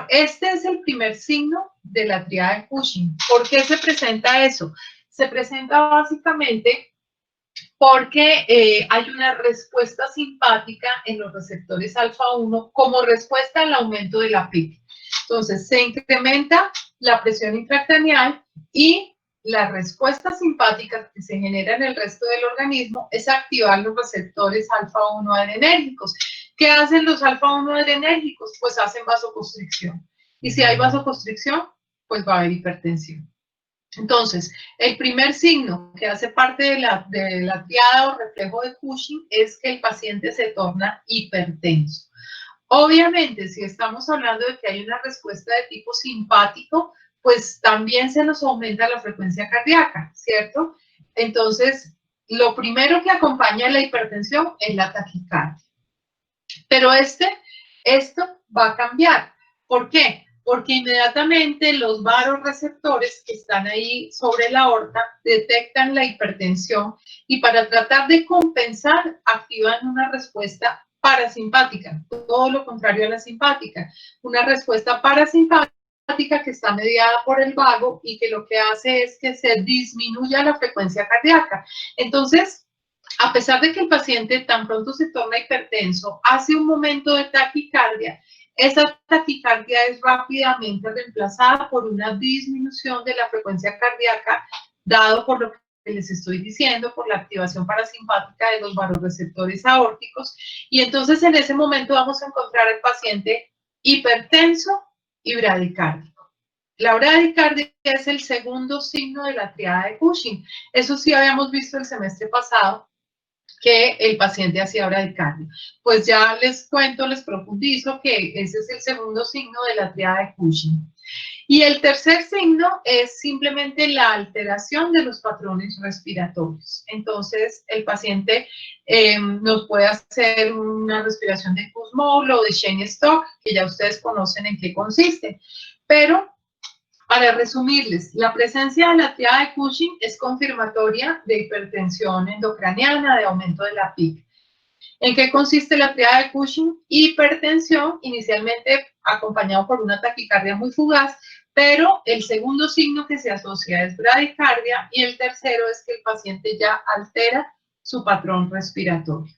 Este es el primer signo de la triada de Cushing. ¿Por qué se presenta eso? Se presenta básicamente porque hay una respuesta simpática en los receptores alfa-1 como respuesta al aumento de la PIC. Entonces, se incrementa la presión intracraneal y la respuesta simpática que se genera en el resto del organismo es activar los receptores alfa-1 adrenérgicos. ¿Qué hacen los alfa-1 adrenérgicos? Pues hacen vasoconstricción. Y si hay vasoconstricción, pues va a haber hipertensión. Entonces, el primer signo que hace parte de la triada o reflejo de Cushing es que el paciente se torna hipertenso. Obviamente, si estamos hablando de que hay una respuesta de tipo simpático, pues también se nos aumenta la frecuencia cardíaca, ¿cierto? Entonces, lo primero que acompaña a la hipertensión es la taquicardia. Pero esto va a cambiar. ¿Por qué? Porque inmediatamente los vasoreceptores que están ahí sobre la aorta detectan la hipertensión y para tratar de compensar activan una respuesta parasimpática, todo lo contrario a la simpática, una respuesta parasimpática que está mediada por el vago y que lo que hace es que se disminuya la frecuencia cardíaca. Entonces, a pesar de que el paciente tan pronto se torna hipertenso, hace un momento de taquicardia, esa taquicardia es rápidamente reemplazada por una disminución de la frecuencia cardíaca, dado por lo que les estoy diciendo, por la activación parasimpática de los vasoreceptores aórticos, y entonces en ese momento vamos a encontrar al paciente hipertenso y bradicárdico. La bradicardia es el segundo signo de la triada de Cushing. Eso sí habíamos visto el semestre pasado, que el paciente hacía bradicardia. Pues ya les cuento, les profundizo que ese es el segundo signo de la triada de Cushing. Y el tercer signo es simplemente la alteración de los patrones respiratorios. Entonces, el paciente nos puede hacer una respiración de Kussmaul o de Cheyne-Stokes, que ya ustedes conocen en qué consiste. Pero para resumirles, la presencia de la triada de Cushing es confirmatoria de hipertensión endocraniana, de aumento de la PIC. ¿En qué consiste la triada de Cushing? Hipertensión, inicialmente acompañado por una taquicardia muy fugaz, pero el segundo signo que se asocia es bradicardia y el tercero es que el paciente ya altera su patrón respiratorio.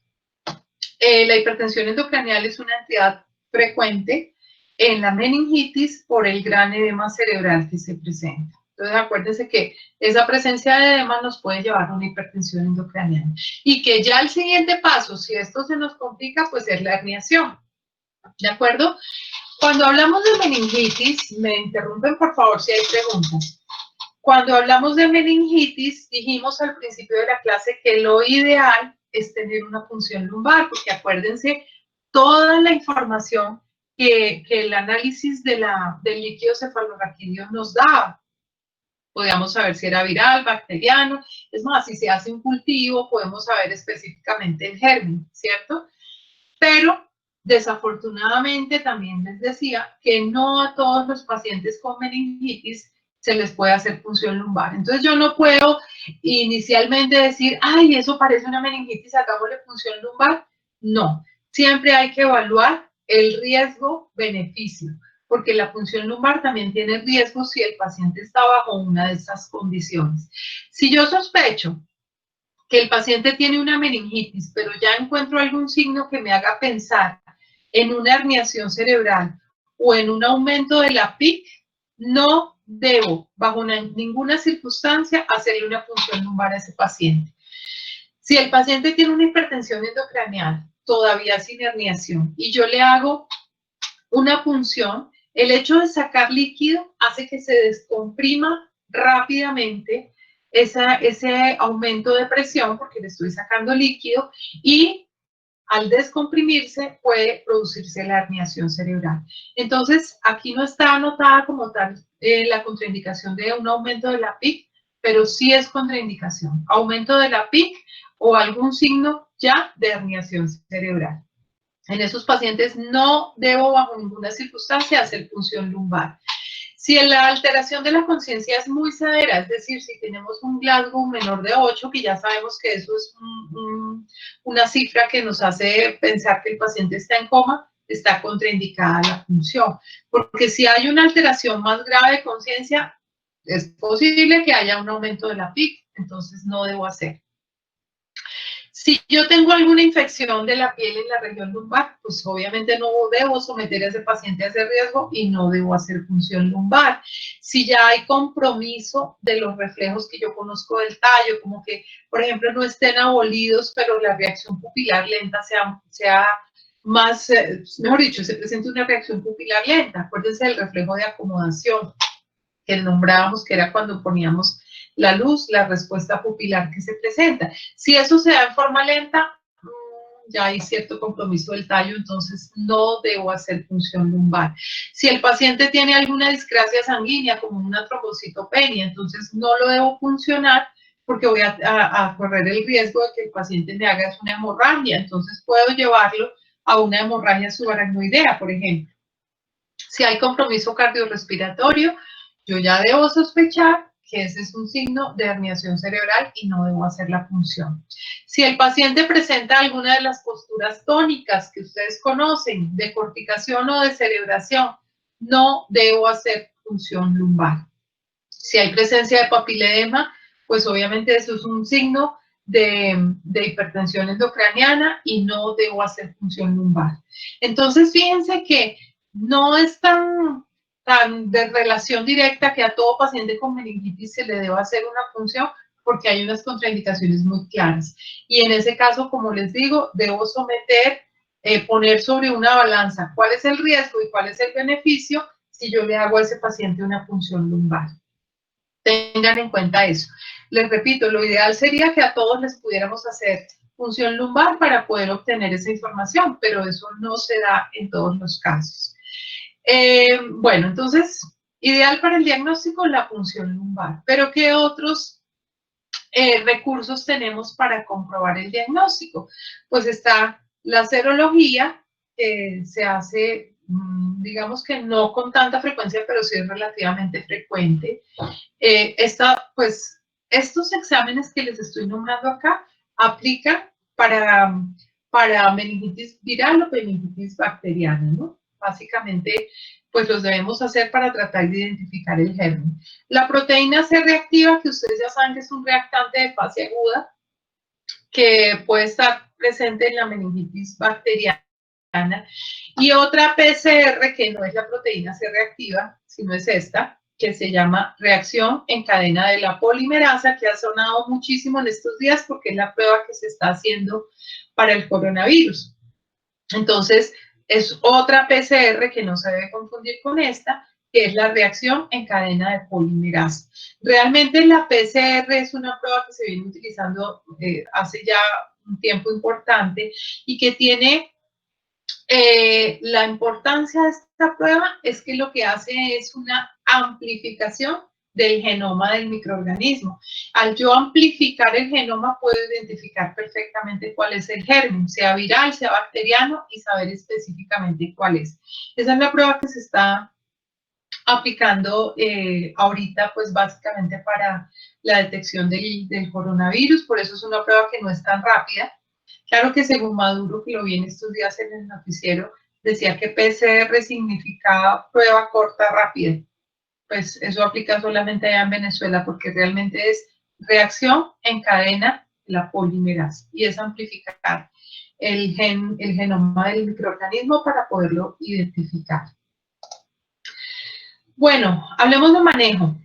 La hipertensión endocranial es una entidad frecuente en la meningitis por el gran edema cerebral que se presenta. Entonces, acuérdense que esa presencia de edema nos puede llevar a una hipertensión endocraniana. Y que ya el siguiente paso, si esto se nos complica, pues es la herniación. ¿De acuerdo? Cuando hablamos de meningitis, me interrumpen por favor si hay preguntas. Cuando hablamos de meningitis, dijimos al principio de la clase que lo ideal es tener una punción lumbar, porque acuérdense toda la información que el análisis del líquido cefalorraquídeo nos daba. Podíamos saber si era viral, bacteriano. Es más, si se hace un cultivo, podemos saber específicamente el germen, ¿cierto? Pero desafortunadamente también les decía que no a todos los pacientes con meningitis se les puede hacer punción lumbar. Entonces yo no puedo inicialmente decir, ay, eso parece una meningitis, hagámosle punción lumbar. No, siempre hay que evaluar el riesgo-beneficio, porque la punción lumbar también tiene riesgo si el paciente está bajo una de estas condiciones. Si yo sospecho que el paciente tiene una meningitis, pero ya encuentro algún signo que me haga pensar en una herniación cerebral o en un aumento de la PIC, no debo, bajo ninguna circunstancia, hacerle una punción lumbar a ese paciente. Si el paciente tiene una hipertensión endocranial, todavía sin herniación, y yo le hago una punción, el hecho de sacar líquido hace que se descomprima rápidamente ese aumento de presión, porque le estoy sacando líquido, y al descomprimirse puede producirse la herniación cerebral. Entonces, aquí no está anotada como tal la contraindicación de un aumento de la PIC, pero sí es contraindicación. Aumento de la PIC o algún signo ya de herniación cerebral. En esos pacientes no debo bajo ninguna circunstancia hacer punción lumbar. Si la alteración de la conciencia es muy severa, es decir, si tenemos un Glasgow menor de 8, que ya sabemos que eso es una cifra que nos hace pensar que el paciente está en coma, está contraindicada la punción. Porque si hay una alteración más grave de conciencia, es posible que haya un aumento de la PIC, entonces no debo hacer. Si yo tengo alguna infección de la piel en la región lumbar, pues obviamente no debo someter a ese paciente a ese riesgo y no debo hacer punción lumbar. Si ya hay compromiso de los reflejos que yo conozco del tallo, como que, por ejemplo, no estén abolidos, pero la reacción pupilar lenta sea más, mejor dicho, se presente una reacción pupilar lenta. Acuérdense del reflejo de acomodación que nombrábamos, que era cuando poníamos la luz, la respuesta pupilar que se presenta. Si eso se da en forma lenta, ya hay cierto compromiso del tallo, entonces no debo hacer punción lumbar. Si el paciente tiene alguna discrasia sanguínea, como una trombocitopenia, entonces no lo debo puncionar porque voy a correr el riesgo de que el paciente me haga una hemorragia, entonces puedo llevarlo a una hemorragia subaracnoidea, por ejemplo. Si hay compromiso cardiorrespiratorio, yo ya debo sospechar que ese es un signo de herniación cerebral y no debo hacer la punción. Si el paciente presenta alguna de las posturas tónicas que ustedes conocen, de corticación o de cerebración, no debo hacer punción lumbar. Si hay presencia de papiledema, pues obviamente eso es un signo de hipertensión endocraniana y no debo hacer punción lumbar. Entonces, fíjense que no es tan de relación directa que a todo paciente con meningitis se le deba hacer una punción, porque hay unas contraindicaciones muy claras. Y en ese caso, como les digo, debo someter, poner sobre una balanza cuál es el riesgo y cuál es el beneficio si yo le hago a ese paciente una punción lumbar. Tengan en cuenta eso. Les repito, lo ideal sería que a todos les pudiéramos hacer punción lumbar para poder obtener esa información, pero eso no se da en todos los casos. Bueno, entonces, ideal para el diagnóstico, la punción lumbar. Pero ¿qué otros recursos tenemos para comprobar el diagnóstico? Pues está la serología, que se hace, digamos que no con tanta frecuencia, pero sí es relativamente frecuente. Pues, estos exámenes que les estoy nombrando acá aplican para meningitis viral o meningitis bacteriana, ¿no? Básicamente, pues los debemos hacer para tratar de identificar el germen. La proteína C reactiva, que ustedes ya saben que es un reactante de fase aguda, que puede estar presente en la meningitis bacteriana. Y otra PCR, que no es la proteína C reactiva, sino es esta, que se llama reacción en cadena de la polimerasa, que ha sonado muchísimo en estos días porque es la prueba que se está haciendo para el coronavirus. Entonces, es otra PCR que no se debe confundir con esta, que es la reacción en cadena de polimerasa. Realmente la PCR es una prueba que se viene utilizando hace ya un tiempo importante y que tiene la importancia de esta prueba es que lo que hace es una amplificación del genoma del microorganismo. Al yo amplificar el genoma, puedo identificar perfectamente cuál es el germen, sea viral, sea bacteriano, y saber específicamente cuál es. Esa es la prueba que se está aplicando ahorita, pues básicamente para la detección del coronavirus. Por eso es una prueba que no es tan rápida. Claro que según Maduro, que lo vi en estos días en el noticiero, decía que PCR significaba prueba corta rápida. Pues eso aplica solamente allá en Venezuela, porque realmente es reacción en cadena, la polimerasa, y es amplificar el genoma del microorganismo para poderlo identificar. Bueno, hablemos de manejo.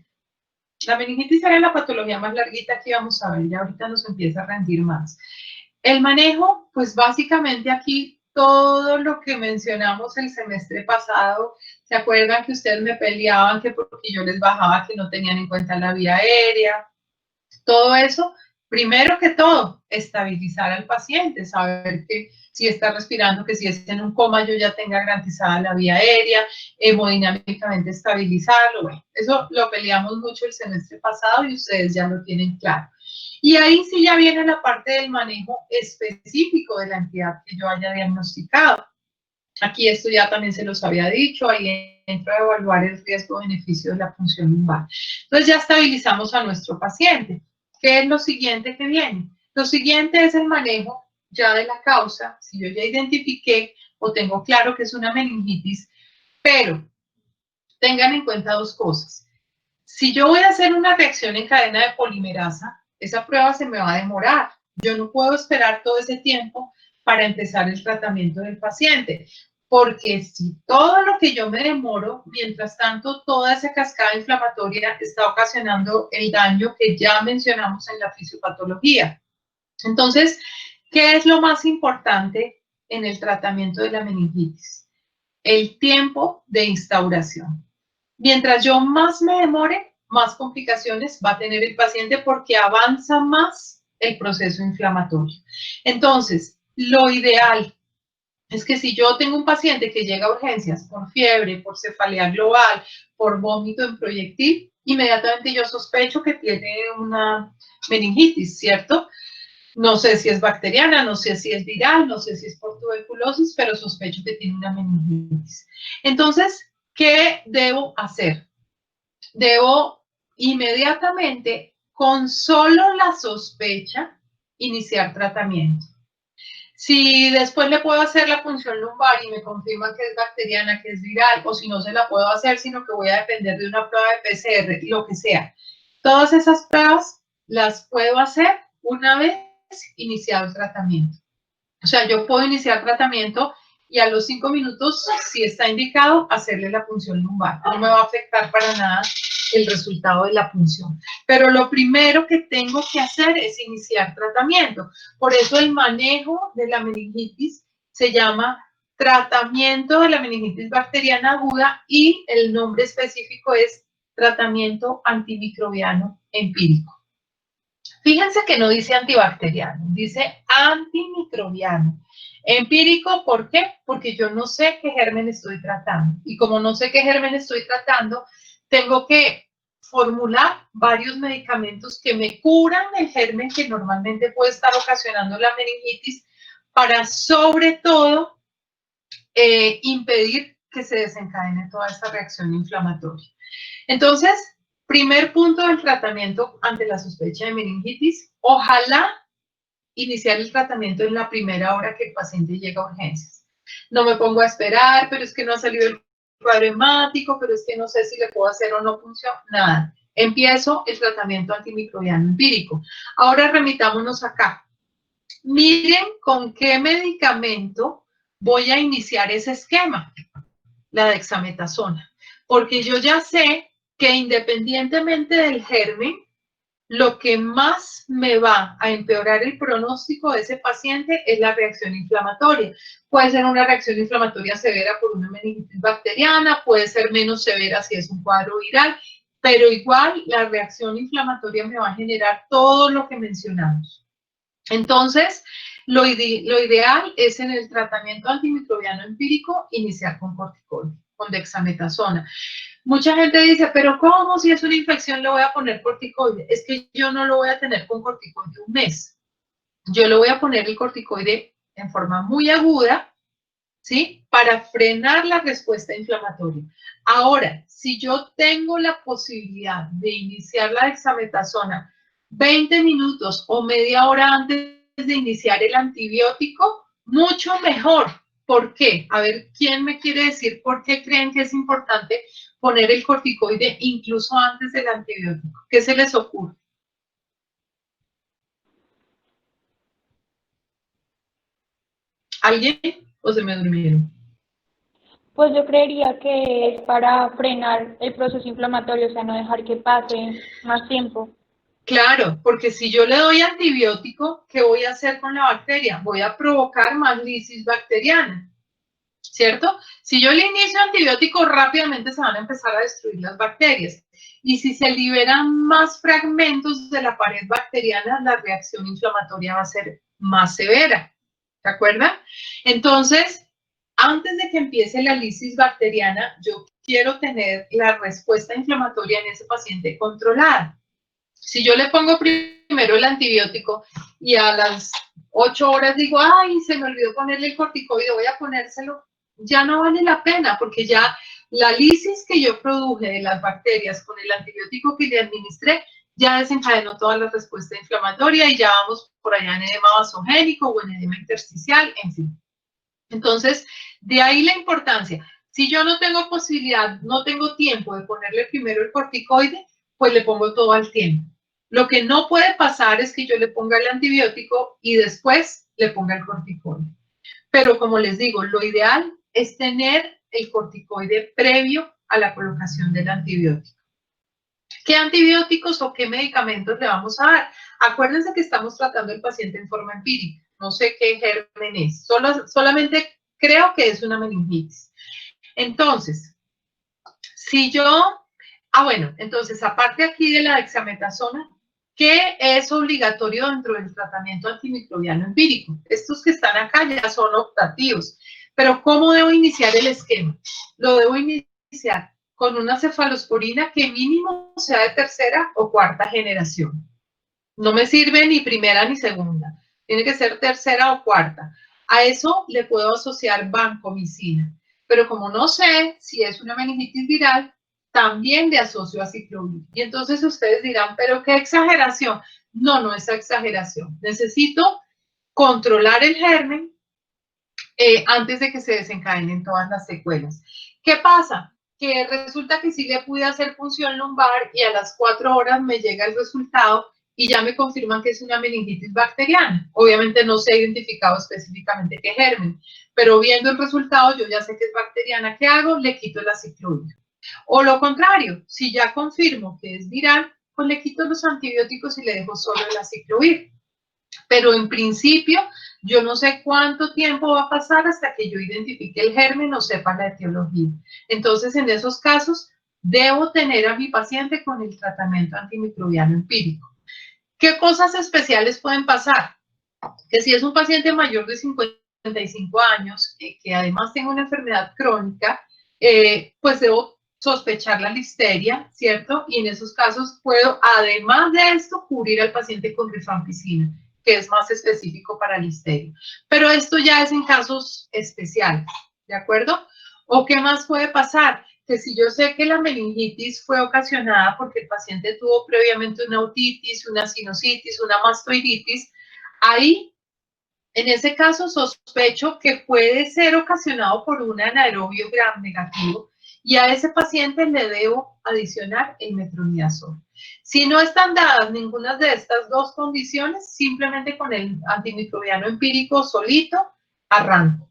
La meningitis era la patología más larguita que íbamos a ver, ya ahorita nos empieza a rendir más. El manejo, pues básicamente aquí todo lo que mencionamos el semestre pasado, ¿se acuerdan que ustedes me peleaban que porque yo les bajaba que no tenían en cuenta la vía aérea? Todo eso, primero que todo, estabilizar al paciente, saber que si está respirando, que si está en un coma yo ya tenga garantizada la vía aérea, hemodinámicamente estabilizarlo. Bueno, eso lo peleamos mucho el semestre pasado y ustedes ya lo tienen claro. Y ahí sí ya viene la parte del manejo específico de la entidad que yo haya diagnosticado. Aquí esto ya también se los había dicho, ahí entro a evaluar el riesgo-beneficio de la función lumbar. Entonces ya estabilizamos a nuestro paciente. ¿Qué es lo siguiente que viene? Lo siguiente es el manejo ya de la causa. Si yo ya identifiqué o tengo claro que es una meningitis, pero tengan en cuenta dos cosas. Si yo voy a hacer una reacción en cadena de polimerasa, esa prueba se me va a demorar. Yo no puedo esperar todo ese tiempo para empezar el tratamiento del paciente, porque si todo lo que yo me demoro, mientras tanto toda esa cascada inflamatoria está ocasionando el daño que ya mencionamos en la fisiopatología. Entonces, ¿qué es lo más importante en el tratamiento de la meningitis? El tiempo de instauración. Mientras yo más me demore, más complicaciones va a tener el paciente porque avanza más el proceso inflamatorio. Entonces, lo ideal es que si yo tengo un paciente que llega a urgencias por fiebre, por cefalea global, por vómito en proyectil, inmediatamente yo sospecho que tiene una meningitis, ¿cierto? No sé si es bacteriana, no sé si es viral, no sé si es por tuberculosis, pero sospecho que tiene una meningitis. Entonces, ¿qué debo hacer? Debo inmediatamente, con solo la sospecha, iniciar tratamiento. Si después le puedo hacer la punción lumbar y me confirma que es bacteriana, que es viral, o si no se la puedo hacer, sino que voy a depender de una prueba de PCR, lo que sea. Todas esas pruebas las puedo hacer una vez iniciado el tratamiento. O sea, yo puedo iniciar tratamiento y a los 5 minutos, si está indicado, hacerle la punción lumbar. No me va a afectar para nada el resultado de la punción. Pero lo primero que tengo que hacer es iniciar tratamiento. Por eso el manejo de la meningitis se llama tratamiento de la meningitis bacteriana aguda y el nombre específico es tratamiento antimicrobiano empírico. Fíjense que no dice antibacteriano, dice antimicrobiano. Empírico, ¿por qué? Porque yo no sé qué germen estoy tratando. Y como no sé qué germen estoy tratando, tengo que formular varios medicamentos que me curan el germen que normalmente puede estar ocasionando la meningitis para, sobre todo, impedir que se desencadene toda esta reacción inflamatoria. Entonces, primer punto del tratamiento ante la sospecha de meningitis, ojalá iniciar el tratamiento en la primera hora que el paciente llega a urgencias. No me pongo a esperar, pero es que no ha salido el cuadro hemático, pero es que no sé si le puedo hacer o no funciona, nada. Empiezo el tratamiento antimicrobiano empírico. Ahora remitámonos acá. Miren con qué medicamento voy a iniciar ese esquema, la dexametasona, porque yo ya sé que independientemente del germen, lo que más me va a empeorar el pronóstico de ese paciente es la reacción inflamatoria. Puede ser una reacción inflamatoria severa por una meningitis bacteriana, puede ser menos severa si es un cuadro viral, pero igual la reacción inflamatoria me va a generar todo lo que mencionamos. Entonces, Lo ideal es en el tratamiento antimicrobiano empírico iniciar con corticoide, con dexametasona. Mucha gente dice, pero ¿cómo si es una infección le voy a poner corticoide? Es que yo no lo voy a tener con corticoide un mes. Yo le voy a poner el corticoide en forma muy aguda, ¿sí? Para frenar la respuesta inflamatoria. Ahora, si yo tengo la posibilidad de iniciar la dexametasona 20 minutos o media hora antes de iniciar el antibiótico, mucho mejor. ¿Por qué? A ver, ¿quién me quiere decir por qué creen que es importante poner el corticoide incluso antes del antibiótico? ¿Qué se les ocurre? ¿Alguien? ¿O se me durmieron? Pues yo creería que es para frenar el proceso inflamatorio, o sea, no dejar que pase más tiempo. Claro, porque si yo le doy antibiótico, ¿qué voy a hacer con la bacteria? Voy a provocar más lisis bacteriana, ¿cierto? Si yo le inicio antibiótico, rápidamente se van a empezar a destruir las bacterias. Y si se liberan más fragmentos de la pared bacteriana, la reacción inflamatoria va a ser más severa. ¿De acuerdo? Entonces, antes de que empiece la lisis bacteriana, yo quiero tener la respuesta inflamatoria en ese paciente controlada. Si yo le pongo primero el antibiótico y a las 8 horas digo, ay, se me olvidó ponerle el corticoide, voy a ponérselo, ya no vale la pena porque ya la lisis que yo produje de las bacterias con el antibiótico que le administré ya desencadenó toda la respuesta inflamatoria y ya vamos por allá en edema vasogénico o en edema intersticial, en fin. Entonces, de ahí la importancia. Si yo no tengo posibilidad, no tengo tiempo de ponerle primero el corticoide, pues le pongo todo al tiempo. Lo que no puede pasar es que yo le ponga el antibiótico y después le ponga el corticoide. Pero como les digo, lo ideal es tener el corticoide previo a la colocación del antibiótico. ¿Qué antibióticos o qué medicamentos le vamos a dar? Acuérdense que estamos tratando al paciente en forma empírica. No sé qué germen es. Solamente creo que es una meningitis. Entonces, si yo... bueno, entonces, aparte aquí de la dexametasona, ¿qué es obligatorio dentro del tratamiento antimicrobiano empírico? Estos que están acá ya son optativos. Pero ¿cómo debo iniciar el esquema? Lo debo iniciar con una cefalosporina que mínimo sea de tercera o cuarta generación. No me sirve ni primera ni segunda. Tiene que ser tercera o cuarta. A eso le puedo asociar vancomicina. Pero como no sé si es una meningitis viral, también le asocio a ciclovir. Y entonces ustedes dirán, pero qué exageración. No, no es exageración. Necesito controlar el germen antes de que se desencadenen todas las secuelas. ¿Qué pasa? Que resulta que sí le pude hacer punción lumbar y a las 4 horas me llega el resultado y ya me confirman que es una meningitis bacteriana. Obviamente no se ha identificado específicamente qué germen, pero viendo el resultado yo ya sé que es bacteriana. ¿Qué hago? Le quito el aciclovir. O lo contrario, si ya confirmo que es viral, pues le quito los antibióticos y le dejo solo el aciclovir. Pero en principio, yo no sé cuánto tiempo va a pasar hasta que yo identifique el germen o sepa la etiología. Entonces, en esos casos, debo tener a mi paciente con el tratamiento antimicrobiano empírico. ¿Qué cosas especiales pueden pasar? Que si es un paciente mayor de 55 años, que además tenga una enfermedad crónica, pues debo sospechar la listeria, ¿cierto? Y en esos casos puedo, además de esto, cubrir al paciente con rifampicina, que es más específico para listeria. Pero esto ya es en casos especiales, ¿de acuerdo? ¿O qué más puede pasar? Que si yo sé que la meningitis fue ocasionada porque el paciente tuvo previamente una otitis, una sinusitis, una mastoiditis, ahí, en ese caso, sospecho que puede ser ocasionado por un anaerobio gram negativo y a ese paciente le debo adicionar el metronidazol. Si no están dadas ninguna de estas dos condiciones, simplemente con el antimicrobiano empírico solito, arranco.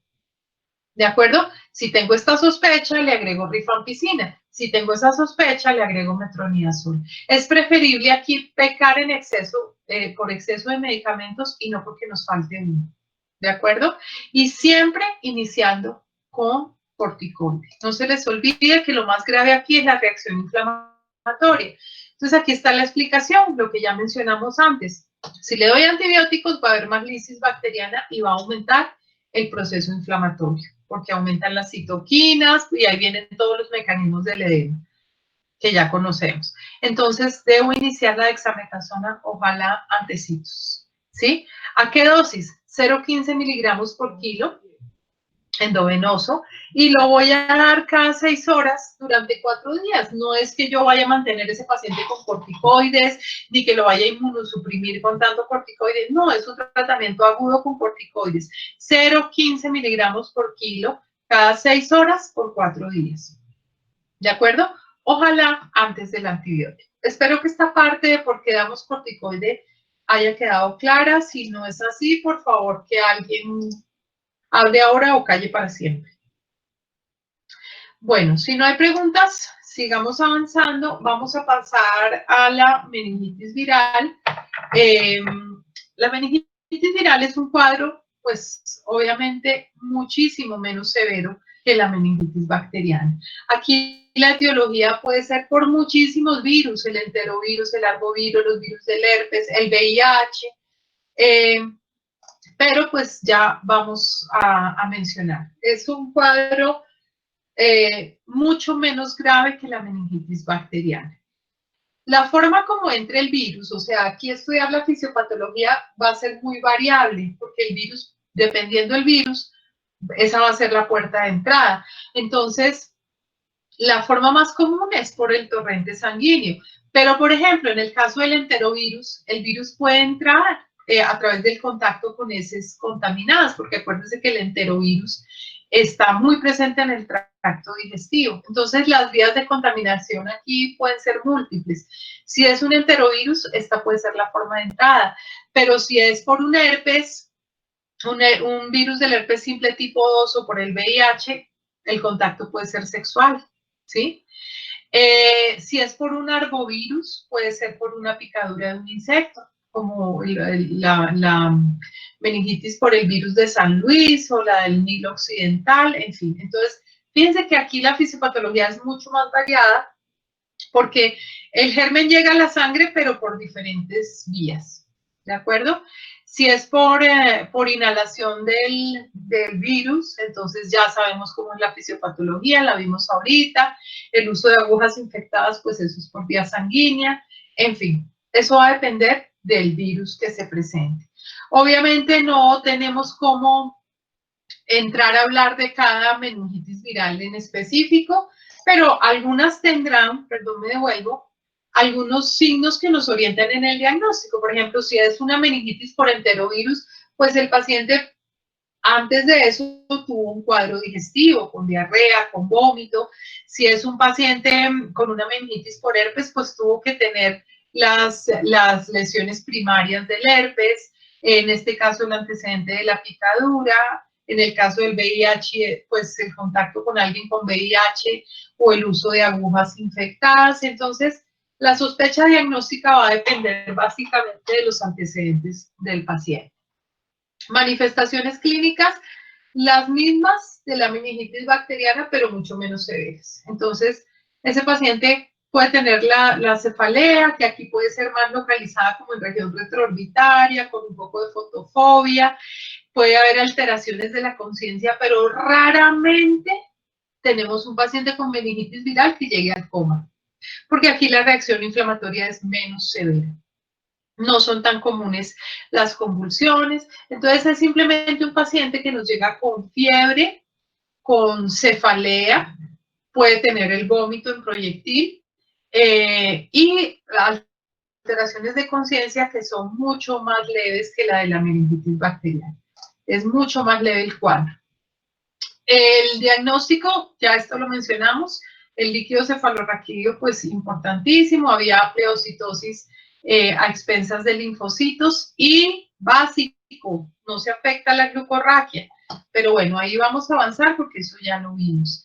¿De acuerdo? Si tengo esta sospecha, le agrego rifampicina. Si tengo esa sospecha, le agrego metronidazol. Es preferible aquí pecar en exceso, por exceso de medicamentos y no porque nos falte uno. ¿De acuerdo? Y siempre iniciando con corticoide. No se les olvide que lo más grave aquí es la reacción inflamatoria. Entonces aquí está la explicación, lo que ya mencionamos antes. Si le doy antibióticos, va a haber más lisis bacteriana y va a aumentar el proceso inflamatorio, porque aumentan las citoquinas y ahí vienen todos los mecanismos del edema que ya conocemos. Entonces, debo iniciar la dexametasona, ojalá antecitos, ¿sí? ¿A qué dosis? 0,15 miligramos por kilo endovenoso, y lo voy a dar cada 6 horas durante 4 días. No es que yo vaya a mantener ese paciente con corticoides, ni que lo vaya a inmunosuprimir con tanto corticoides. No, es un tratamiento agudo con corticoides. 0,15 miligramos por kilo cada 6 horas por 4 días. ¿De acuerdo? Ojalá antes del antibiótico. Espero que esta parte de por qué damos corticoide haya quedado clara. Si no es así, por favor, que alguien hable ahora o calle para siempre. Bueno, si no hay preguntas, sigamos avanzando. Vamos a pasar a la meningitis viral. La meningitis viral es un cuadro, pues, obviamente, muchísimo menos severo que la meningitis bacteriana. Aquí la etiología puede ser por muchísimos virus, el enterovirus, el arbovirus, los virus del herpes, el VIH, pero pues ya vamos a mencionar. Es un cuadro mucho menos grave que la meningitis bacteriana. La forma como entra el virus, o sea, aquí estudiar la fisiopatología va a ser muy variable, porque el virus, dependiendo del virus, esa va a ser la puerta de entrada. Entonces, la forma más común es por el torrente sanguíneo. Pero, por ejemplo, en el caso del enterovirus, el virus puede entrar a través del contacto con heces contaminadas, porque acuérdense que el enterovirus está muy presente en el tracto digestivo. Entonces, las vías de contaminación aquí pueden ser múltiples. Si es un enterovirus, esta puede ser la forma de entrada. Pero si es por un herpes, un virus del herpes simple tipo 2 o por el VIH, el contacto puede ser sexual, ¿sí? Si es por un arbovirus, puede ser por una picadura de un insecto, como la meningitis por el virus de San Luis o la del Nilo Occidental, en fin. Entonces, fíjense que aquí la fisiopatología es mucho más variada porque el germen llega a la sangre, pero por diferentes vías, ¿de acuerdo? Si es por inhalación del virus, entonces ya sabemos cómo es la fisiopatología, la vimos ahorita. El uso de agujas infectadas, pues eso es por vía sanguínea. En fin, eso va a depender del virus que se presente. Obviamente no tenemos cómo entrar a hablar de cada meningitis viral en específico, pero algunas tendrán, perdón, me devuelvo, algunos signos que nos orientan en el diagnóstico. Por ejemplo, si es una meningitis por enterovirus, pues el paciente antes de eso tuvo un cuadro digestivo, con diarrea, con vómito. Si es un paciente con una meningitis por herpes, pues tuvo que tener las lesiones primarias del herpes, en este caso el antecedente de la picadura. En el caso del VIH, pues el contacto con alguien con VIH o el uso de agujas infectadas. Entonces, la sospecha diagnóstica va a depender básicamente de los antecedentes del paciente. Manifestaciones clínicas, las mismas de la meningitis bacteriana, pero mucho menos severas. Entonces, ese paciente puede tener la cefalea, que aquí puede ser más localizada como en región retroorbitaria, con un poco de fotofobia. Puede haber alteraciones de la conciencia, pero raramente tenemos un paciente con meningitis viral que llegue al coma, porque aquí la reacción inflamatoria es menos severa. No son tan comunes las convulsiones. Entonces, es simplemente un paciente que nos llega con fiebre, con cefalea, puede tener el vómito en proyectil y alteraciones de conciencia que son mucho más leves que la de la meningitis bacteriana. Es mucho más leve el cuadro. El diagnóstico, ya esto lo mencionamos, el líquido cefalorraquídeo, pues importantísimo, había pleocitosis a expensas de linfocitos y básico, no se afecta la glucorraquia, pero bueno, ahí vamos a avanzar porque eso ya lo vimos.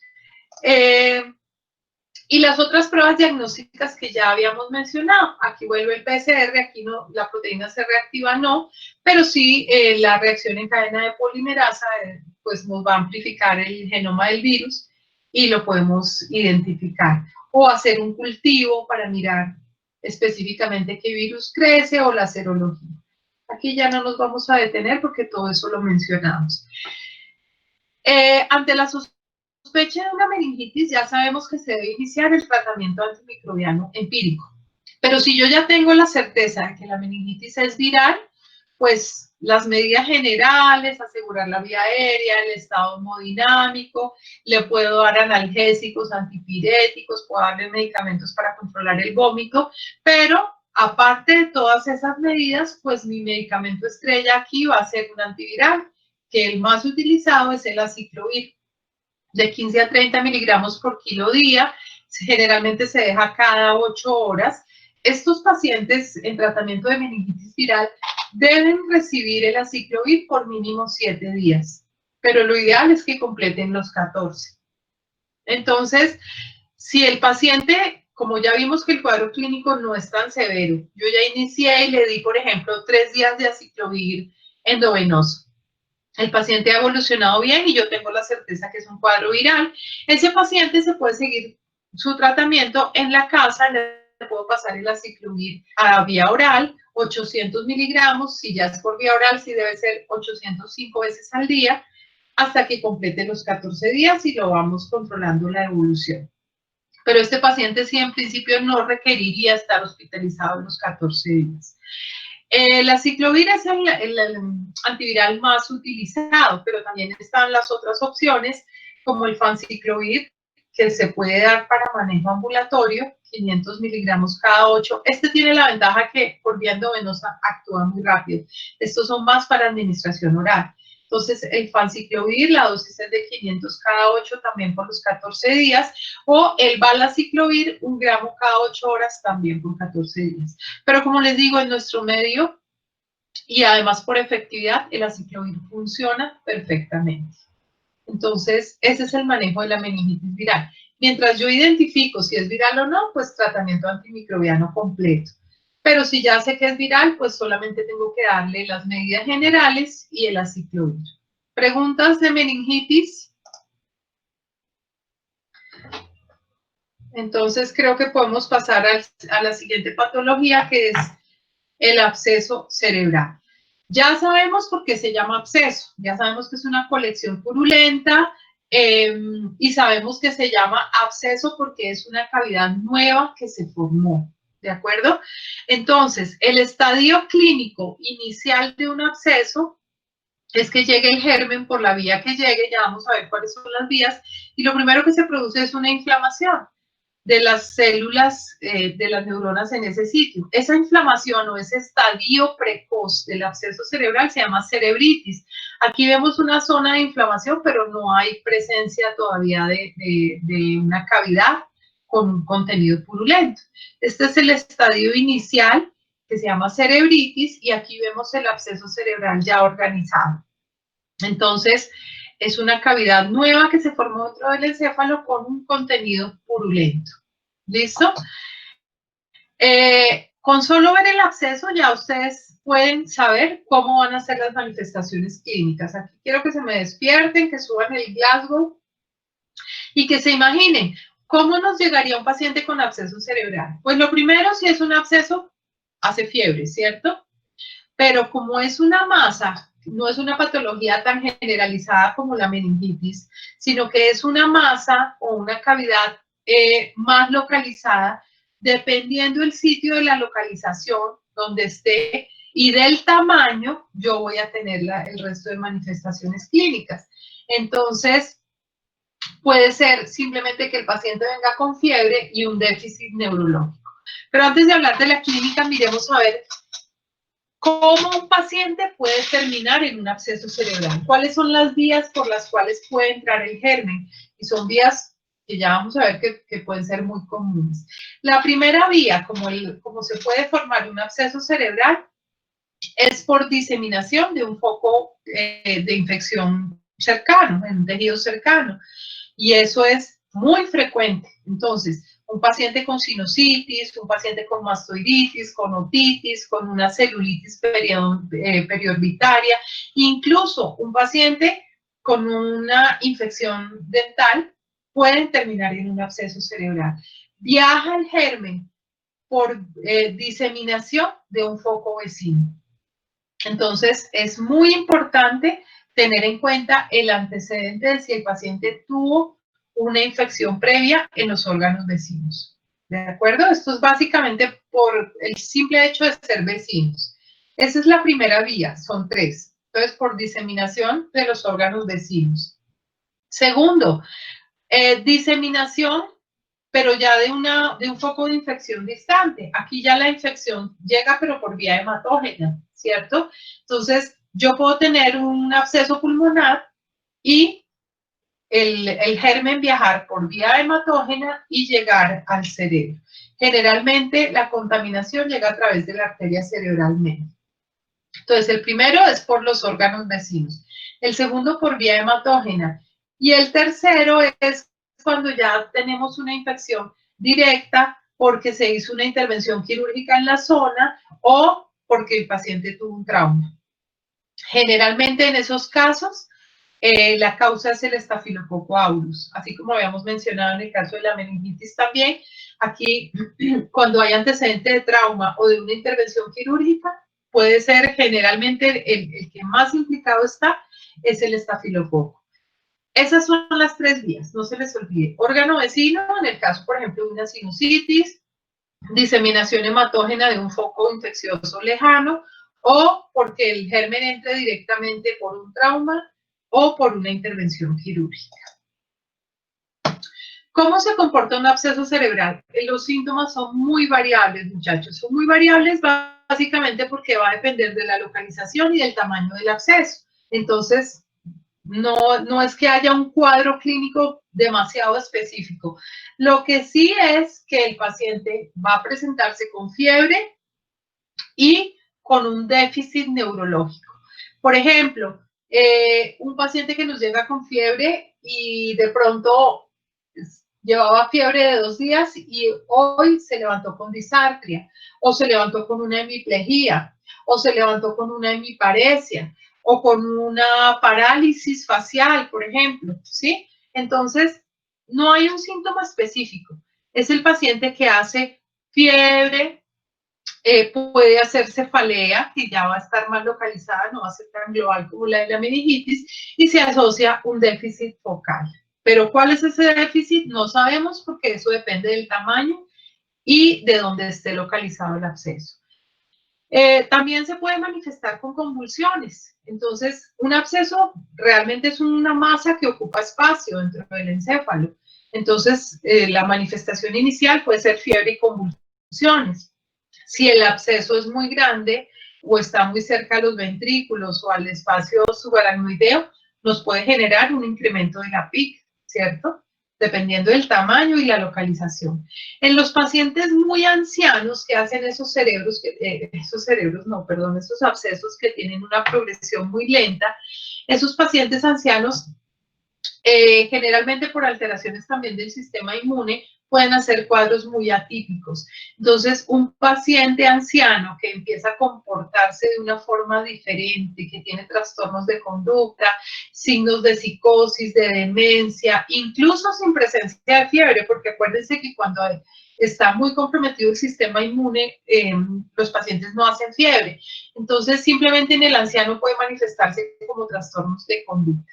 Y las otras pruebas diagnósticas que ya habíamos mencionado, aquí vuelve el PCR, aquí no, la proteína C reactiva no, pero sí la reacción en cadena de polimerasa pues nos va a amplificar el genoma del virus y lo podemos identificar. O hacer un cultivo para mirar específicamente qué virus crece o la serología. Aquí ya no nos vamos a detener porque todo eso lo mencionamos. Ante la sospecha de una meningitis, ya sabemos que se debe iniciar el tratamiento antimicrobiano empírico. Pero si yo ya tengo la certeza de que la meningitis es viral, pues las medidas generales, asegurar la vía aérea, el estado hemodinámico, le puedo dar analgésicos, antipiréticos, puedo darle medicamentos para controlar el vómito, pero aparte de todas esas medidas, pues mi medicamento estrella aquí va a ser un antiviral, que el más utilizado es el aciclovir, de 15 a 30 miligramos por kilo día, generalmente se deja cada 8 horas. Estos pacientes en tratamiento de meningitis viral deben recibir el aciclovir por mínimo 7 días, pero lo ideal es que completen los 14. Entonces, si el paciente, como ya vimos que el cuadro clínico no es tan severo, yo ya inicié y le di, por ejemplo, 3 días de aciclovir endovenoso. El paciente ha evolucionado bien y yo tengo la certeza que es un cuadro viral. Ese paciente se puede seguir su tratamiento en la casa, le puedo pasar el aciclovir a vía oral, 800 miligramos, si ya es por vía oral, sí debe ser 805 veces al día, hasta que complete los 14 días y lo vamos controlando la evolución. Pero este paciente sí en principio no requeriría estar hospitalizado en los 14 días. El aciclovir es el antiviral más utilizado, pero también están las otras opciones, como el fanciclovir, que se puede dar para manejo ambulatorio, 500 miligramos cada 8. Este tiene la ventaja que por vía endovenosa actúa muy rápido. Estos son más para administración oral. Entonces, el fanciclovir, la dosis es de 500 cada 8, también por los 14 días, o el valaciclovir, 1 gramo cada 8 horas, también por 14 días. Pero como les digo, en nuestro medio, y además por efectividad, el aciclovir funciona perfectamente. Entonces, ese es el manejo de la meningitis viral. Mientras yo identifico si es viral o no, pues tratamiento antimicrobiano completo. Pero si ya sé que es viral, pues solamente tengo que darle las medidas generales y el aciclovir. ¿Preguntas de meningitis? Entonces, creo que podemos pasar a la siguiente patología, que es el absceso cerebral. Ya sabemos por qué se llama absceso, ya sabemos que es una colección purulenta y sabemos que se llama absceso porque es una cavidad nueva que se formó, ¿de acuerdo? Entonces, el estadio clínico inicial de un absceso es que llegue el germen por la vía que llegue, ya vamos a ver cuáles son las vías, y lo primero que se produce es una inflamación de las células de las neuronas en ese sitio. Esa inflamación o ese estadio precoz del absceso cerebral se llama cerebritis. Aquí vemos una zona de inflamación, pero no hay presencia todavía de una cavidad con un contenido purulento. Este es el estadio inicial que se llama cerebritis y aquí vemos el absceso cerebral ya organizado. Entonces, es una cavidad nueva que se formó dentro del encéfalo con un contenido purulento. ¿Listo? Con solo ver el absceso ya ustedes pueden saber cómo van a ser las manifestaciones clínicas. Aquí quiero que se me despierten, que suban el Glasgow y que se imaginen cómo nos llegaría un paciente con absceso cerebral. Pues lo primero, si es un absceso, hace fiebre, ¿cierto? Pero como es una masa, no es una patología tan generalizada como la meningitis, sino que es una masa o una cavidad más localizada, dependiendo del sitio de la localización donde esté y del tamaño, yo voy a tener el resto de manifestaciones clínicas. Entonces, puede ser simplemente que el paciente venga con fiebre y un déficit neurológico. Pero antes de hablar de la clínica, miremos a ver ¿cómo un paciente puede terminar en un absceso cerebral? ¿Cuáles son las vías por las cuales puede entrar el germen? Y son vías que ya vamos a ver que pueden ser muy comunes. La primera vía, como se puede formar un absceso cerebral, es por diseminación de un foco de infección cercano, en un tejido cercano. Y eso es muy frecuente. Entonces, un paciente con sinusitis, un paciente con mastoiditis, con otitis, con una celulitis periorbitaria, incluso un paciente con una infección dental pueden terminar en un absceso cerebral. Viaja el germen por diseminación de un foco vecino. Entonces, es muy importante tener en cuenta el antecedente de si el paciente tuvo una infección previa en los órganos vecinos. ¿De acuerdo? Esto es básicamente por el simple hecho de ser vecinos. Esa es la primera vía, son 3. Entonces, por diseminación de los órganos vecinos. Segundo, diseminación, pero ya de un foco de infección distante. Aquí ya la infección llega, pero por vía hematógena, ¿cierto? Entonces, yo puedo tener un absceso pulmonar y el germen viajar por vía hematógena y llegar al cerebro. Generalmente, la contaminación llega a través de la arteria cerebral media. Entonces, el primero es por los órganos vecinos. El segundo, por vía hematógena. Y el tercero es cuando ya tenemos una infección directa porque se hizo una intervención quirúrgica en la zona o porque el paciente tuvo un trauma. Generalmente en esos casos, la causa es el Staphylococcus aureus, así como habíamos mencionado en el caso de la meningitis también. Aquí, cuando hay antecedente de trauma o de una intervención quirúrgica, puede ser generalmente el que más implicado está, es el estafilococo. Esas son las 3 vías, no se les olvide. Órgano vecino, en el caso, por ejemplo, de una sinusitis, diseminación hematógena de un foco infeccioso lejano, o porque el germen entre directamente por un trauma o por una intervención quirúrgica. ¿Cómo se comporta un absceso cerebral? Los síntomas son muy variables, muchachos. Son muy variables básicamente porque va a depender de la localización y del tamaño del absceso. Entonces, no es que haya un cuadro clínico demasiado específico. Lo que sí es que el paciente va a presentarse con fiebre y con un déficit neurológico. Por ejemplo, un paciente que nos llega con fiebre y de pronto llevaba fiebre de 2 días y hoy se levantó con disartria, o se levantó con una hemiplegia, o se levantó con una hemiparesia, o con una parálisis facial, por ejemplo, ¿sí? Entonces, no hay un síntoma específico. Es el paciente que hace fiebre, puede hacer cefalea, que ya va a estar más localizada, no va a ser tan global como la de la meningitis, y se asocia un déficit focal. Pero ¿cuál es ese déficit? No sabemos porque eso depende del tamaño y de dónde esté localizado el absceso. También se puede manifestar con convulsiones. Entonces, un absceso realmente es una masa que ocupa espacio dentro del encéfalo. Entonces, la manifestación inicial puede ser fiebre y convulsiones. Si el absceso es muy grande o está muy cerca a los ventrículos o al espacio subaracnoideo, nos puede generar un incremento de la PIC, ¿cierto? Dependiendo del tamaño y la localización. En los pacientes muy ancianos que hacen esos abscesos que tienen una progresión muy lenta, esos pacientes ancianos, generalmente por alteraciones también del sistema inmune, pueden hacer cuadros muy atípicos. Entonces, un paciente anciano que empieza a comportarse de una forma diferente, que tiene trastornos de conducta, signos de psicosis, de demencia, incluso sin presencia de fiebre, porque acuérdense que cuando está muy comprometido el sistema inmune, los pacientes no hacen fiebre. Entonces, simplemente en el anciano puede manifestarse como trastornos de conducta.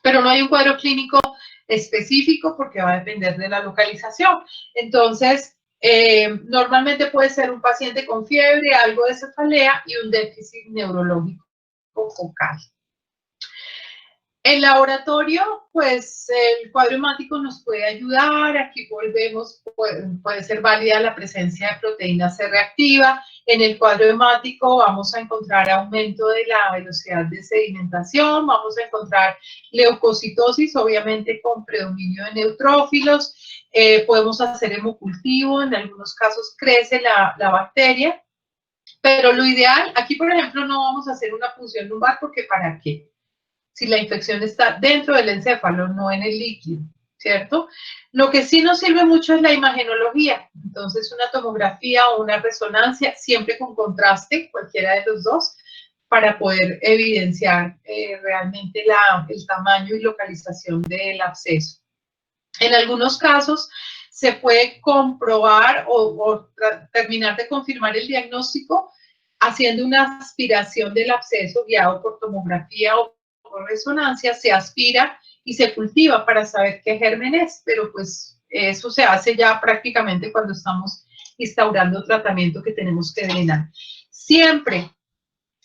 Pero no hay un cuadro clínico específico porque va a depender de la localización. Entonces, normalmente puede ser un paciente con fiebre, algo de cefalea y un déficit neurológico focal. En laboratorio, pues el cuadro hemático nos puede ayudar. Aquí volvemos, puede ser válida la presencia de proteína C reactiva. En el cuadro hemático vamos a encontrar aumento de la velocidad de sedimentación, vamos a encontrar leucocitosis, obviamente con predominio de neutrófilos. Podemos hacer hemocultivo, en algunos casos crece la bacteria. Pero lo ideal, aquí por ejemplo no vamos a hacer una punción lumbar porque ¿para qué? Si la infección está dentro del encéfalo, no en el líquido, ¿cierto? Lo que sí nos sirve mucho es la imagenología. Entonces, una tomografía o una resonancia, siempre con contraste, cualquiera de los dos, para poder evidenciar realmente el tamaño y localización del absceso. En algunos casos, se puede comprobar o terminar de confirmar el diagnóstico haciendo una aspiración del absceso guiado por tomografía o por resonancia, se aspira y se cultiva para saber qué germen es, pero pues eso se hace ya prácticamente cuando estamos instaurando tratamiento que tenemos que drenar. Siempre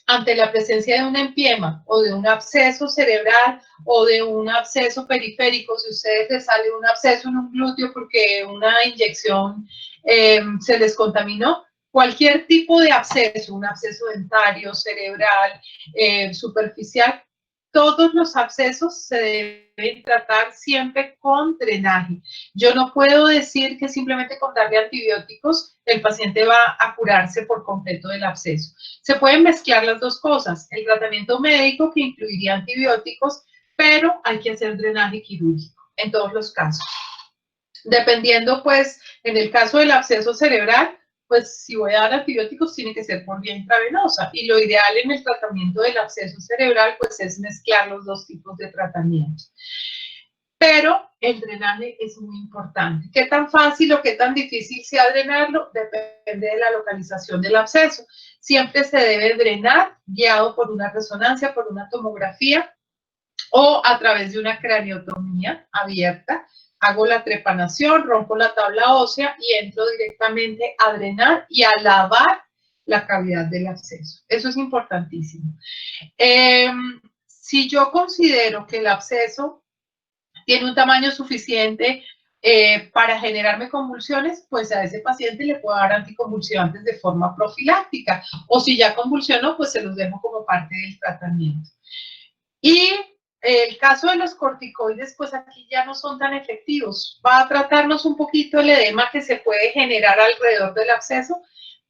ante la presencia de un empiema o de un absceso cerebral o de un absceso periférico, si a ustedes les sale un absceso en un glúteo porque una inyección se les contaminó, cualquier tipo de absceso, un absceso dentario, cerebral, superficial, todos los abscesos se deben tratar siempre con drenaje. Yo no puedo decir que simplemente con darle antibióticos el paciente va a curarse por completo del absceso. Se pueden mezclar las dos cosas, el tratamiento médico que incluiría antibióticos, pero hay que hacer drenaje quirúrgico en todos los casos. Dependiendo, pues, en el caso del absceso cerebral, pues si voy a dar antibióticos tiene que ser por vía intravenosa y lo ideal en el tratamiento del absceso cerebral pues es mezclar los dos tipos de tratamientos. Pero el drenaje es muy importante. ¿Qué tan fácil o qué tan difícil sea drenarlo? Depende de la localización del absceso. Siempre se debe drenar guiado por una resonancia, por una tomografía o a través de una craniotomía abierta. Hago la trepanación, rompo la tabla ósea y entro directamente a drenar y a lavar la cavidad del absceso. Eso es importantísimo. Si yo considero que el absceso tiene un tamaño suficiente para generarme convulsiones, pues a ese paciente le puedo dar anticonvulsivantes de forma profiláctica. O si ya convulsionó, pues se los dejo como parte del tratamiento. Y el caso de los corticoides, pues aquí ya no son tan efectivos. Va a tratarnos un poquito el edema que se puede generar alrededor del absceso,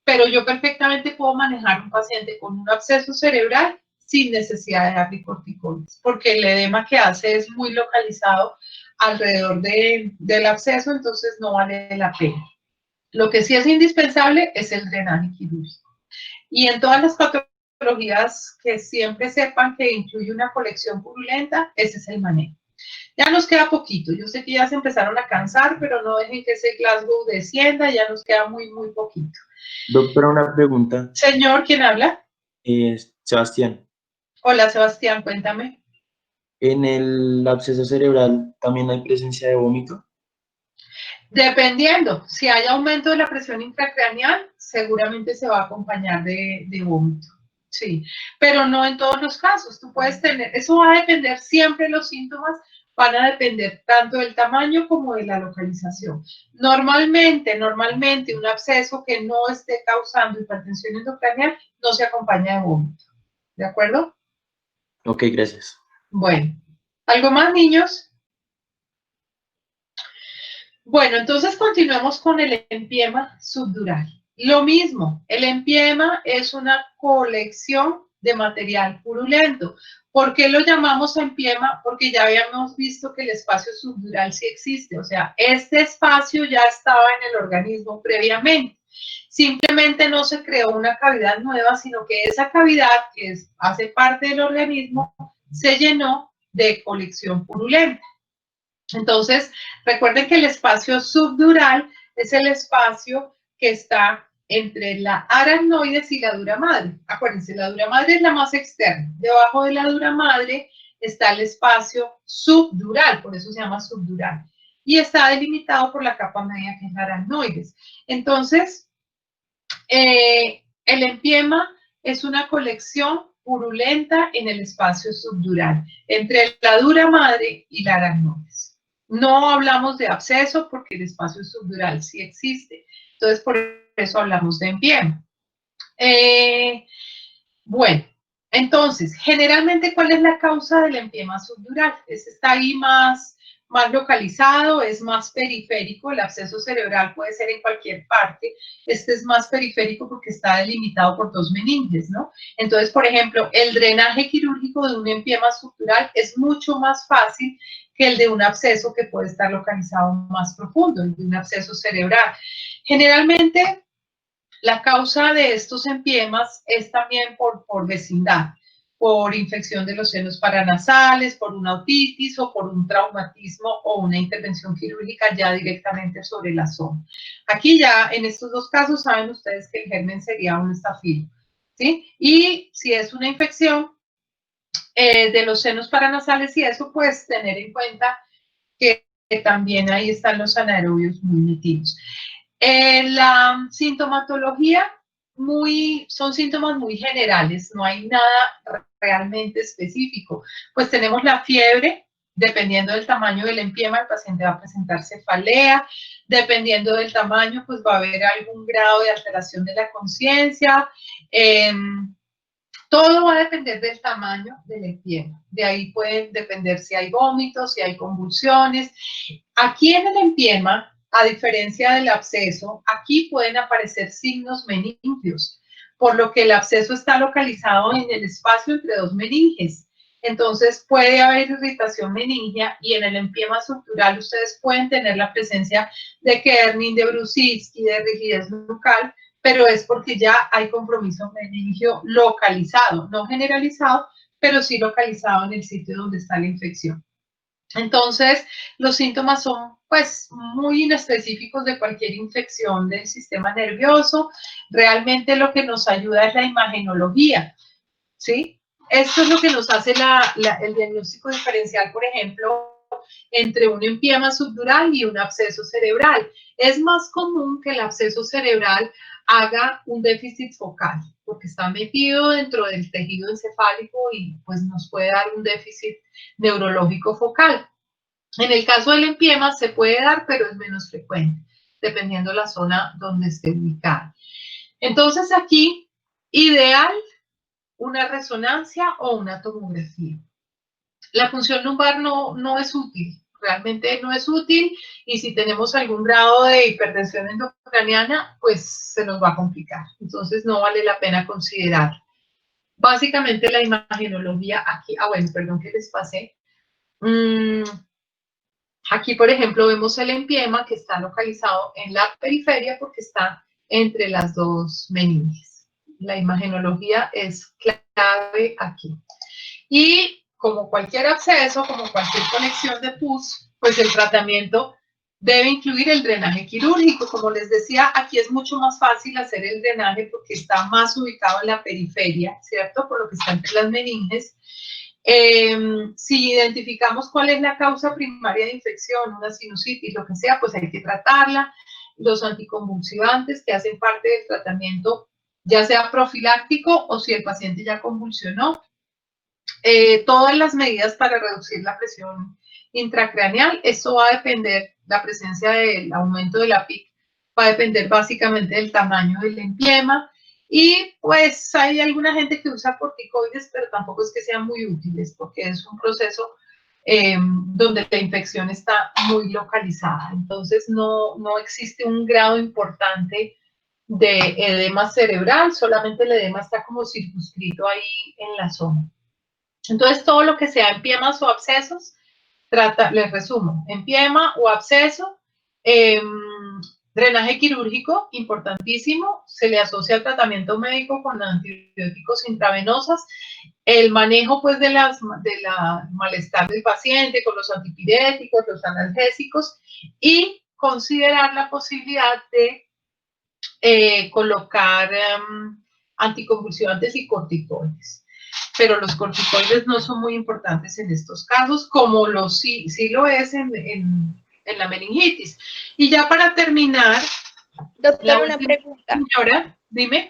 pero yo perfectamente puedo manejar un paciente con un absceso cerebral sin necesidad de darle corticoides, porque el edema que hace es muy localizado alrededor del absceso, entonces no vale la pena. Lo que sí es indispensable es el drenaje quirúrgico. Y en todas las patologías que siempre sepan que incluye una colección purulenta, ese es el manejo. Ya nos queda poquito. Yo sé que ya se empezaron a cansar, pero no dejen que ese Glasgow descienda, ya nos queda muy, muy poquito. Doctora, una pregunta. Señor, ¿quién habla? Sebastián. Hola, Sebastián, cuéntame. ¿En el absceso cerebral también hay presencia de vómito? Dependiendo, si hay aumento de la presión intracraneal, seguramente se va a acompañar de vómito. Sí, pero no en todos los casos. Tú puedes tener, eso va a depender siempre, los síntomas van a depender tanto del tamaño como de la localización. Normalmente un absceso que no esté causando hipertensión endocraneal no se acompaña de vómito. ¿De acuerdo? Ok, gracias. Bueno, ¿algo más, niños? Bueno, entonces continuemos con el empiema subdural. Lo mismo, el empiema es una colección de material purulento. ¿Por qué lo llamamos empiema? Porque ya habíamos visto que el espacio subdural sí existe, o sea, este espacio ya estaba en el organismo previamente. Simplemente no se creó una cavidad nueva, sino que esa cavidad, que hace parte del organismo, se llenó de colección purulenta. Entonces, recuerden que el espacio subdural es el espacio que está entre la aracnoides y la dura madre. Acuérdense, la dura madre es la más externa. Debajo de la dura madre está el espacio subdural, por eso se llama subdural. Y está delimitado por la capa media, que es la aracnoides. Entonces, el empiema es una colección purulenta en el espacio subdural, entre la dura madre y la aracnoides. No hablamos de absceso porque el espacio subdural sí existe. Entonces, por eso hablamos de empiema. Bueno, entonces, generalmente, ¿cuál es la causa del empiema subdural? Está ahí más localizado, es más periférico. El absceso cerebral puede ser en cualquier parte. Este es más periférico porque está delimitado por dos meninges, ¿no? Entonces, por ejemplo, el drenaje quirúrgico de un empiema subdural es mucho más fácil que el de un absceso que puede estar localizado más profundo, el de un absceso cerebral. Generalmente, la causa de estos empiemas es también por vecindad, por infección de los senos paranasales, por una otitis o por un traumatismo o una intervención quirúrgica ya directamente sobre la zona. Aquí ya, en estos dos casos, saben ustedes que el germen sería un estafilo. ¿sí? Y si es una infección de los senos paranasales y eso, pues tener en cuenta que también ahí están los anaerobios muy metidos. La sintomatología son síntomas muy generales, no hay nada realmente específico. Pues tenemos la fiebre, dependiendo del tamaño del empiema, el paciente va a presentar cefalea, dependiendo del tamaño, pues va a haber algún grado de alteración de la conciencia. Todo va a depender del tamaño del empiema. De ahí puede depender si hay vómitos, si hay convulsiones. Aquí en el empiema, a diferencia del absceso, aquí pueden aparecer signos meningios, por lo que el absceso está localizado en el espacio entre dos meninges. Entonces puede haber irritación meningia y en el empiema subdural ustedes pueden tener la presencia de Kernin, de Brusitsky, de rigidez nucal, pero es porque ya hay compromiso meningio localizado, no generalizado, pero sí localizado en el sitio donde está la infección. Entonces, los síntomas son pues muy inespecíficos de cualquier infección del sistema nervioso. Realmente lo que nos ayuda es la imagenología, ¿sí? Esto es lo que nos hace el diagnóstico diferencial, por ejemplo, entre un empiema subdural y un absceso cerebral. Es más común que el absceso cerebral haga un déficit focal, porque está metido dentro del tejido encefálico y pues nos puede dar un déficit neurológico focal. En el caso del empiema se puede dar, pero es menos frecuente, dependiendo de la zona donde esté ubicada. Entonces aquí, ideal, una resonancia o una tomografía. La función lumbar no es útil, realmente no es útil, y si tenemos algún grado de hipertensión endocraniana, pues se nos va a complicar. Entonces no vale la pena considerar. Básicamente la imagenología aquí, bueno, perdón que les pasé. Aquí, por ejemplo, vemos el empiema que está localizado en la periferia porque está entre las dos meninges. La imagenología es clave aquí. Y como cualquier absceso, como cualquier conexión de pus, pues el tratamiento debe incluir el drenaje quirúrgico. Como les decía, aquí es mucho más fácil hacer el drenaje porque está más ubicado en la periferia, ¿cierto? Por lo que está entre las meninges. Si identificamos cuál es la causa primaria de infección, una sinusitis, lo que sea, pues hay que tratarla. Los anticonvulsivantes que hacen parte del tratamiento, ya sea profiláctico o si el paciente ya convulsionó. Todas las medidas para reducir la presión intracraneal, eso va a depender, la presencia del aumento de la PIC va a depender básicamente del tamaño del empiema. Y pues hay alguna gente que usa corticoides, pero tampoco es que sean muy útiles porque es un proceso donde la infección está muy localizada. Entonces no existe un grado importante de edema cerebral, solamente el edema está como circunscrito ahí en la zona. Entonces todo lo que sea empiemas o abscesos, les resumo, empiema o absceso, drenaje quirúrgico, importantísimo, se le asocia al tratamiento médico con antibióticos intravenosos, el manejo pues de la malestar del paciente con los antipiréticos, los analgésicos y considerar la posibilidad de colocar anticonvulsivantes y corticoides. Pero los corticoides no son muy importantes en estos casos, como sí lo es en la meningitis. Y ya para terminar, doctora, una pregunta. Señora, dime.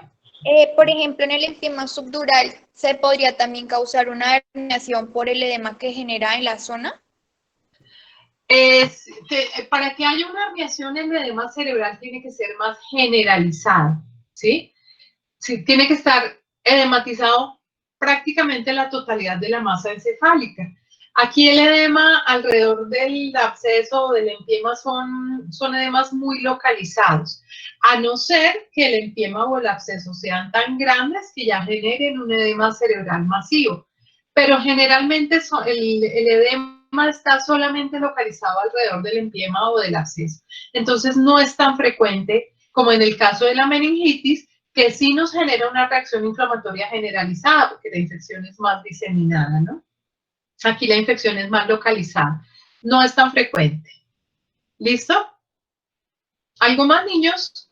Por ejemplo, en el empiema subdural, ¿se podría también causar una herniación por el edema que genera en la zona? Para que haya una herniación, el edema cerebral tiene que ser más generalizado, ¿sí? Sí, tiene que estar edematizado prácticamente la totalidad de la masa encefálica. Aquí el edema alrededor del absceso o del empiema son edemas muy localizados, a no ser que el empiema o el absceso sean tan grandes que ya generen un edema cerebral masivo. Pero generalmente el edema está solamente localizado alrededor del empiema o del absceso. Entonces no es tan frecuente como en el caso de la meningitis, que sí nos genera una reacción inflamatoria generalizada, porque la infección es más diseminada, ¿no? Aquí la infección es más localizada, no es tan frecuente. ¿Listo? ¿Algo más, niños?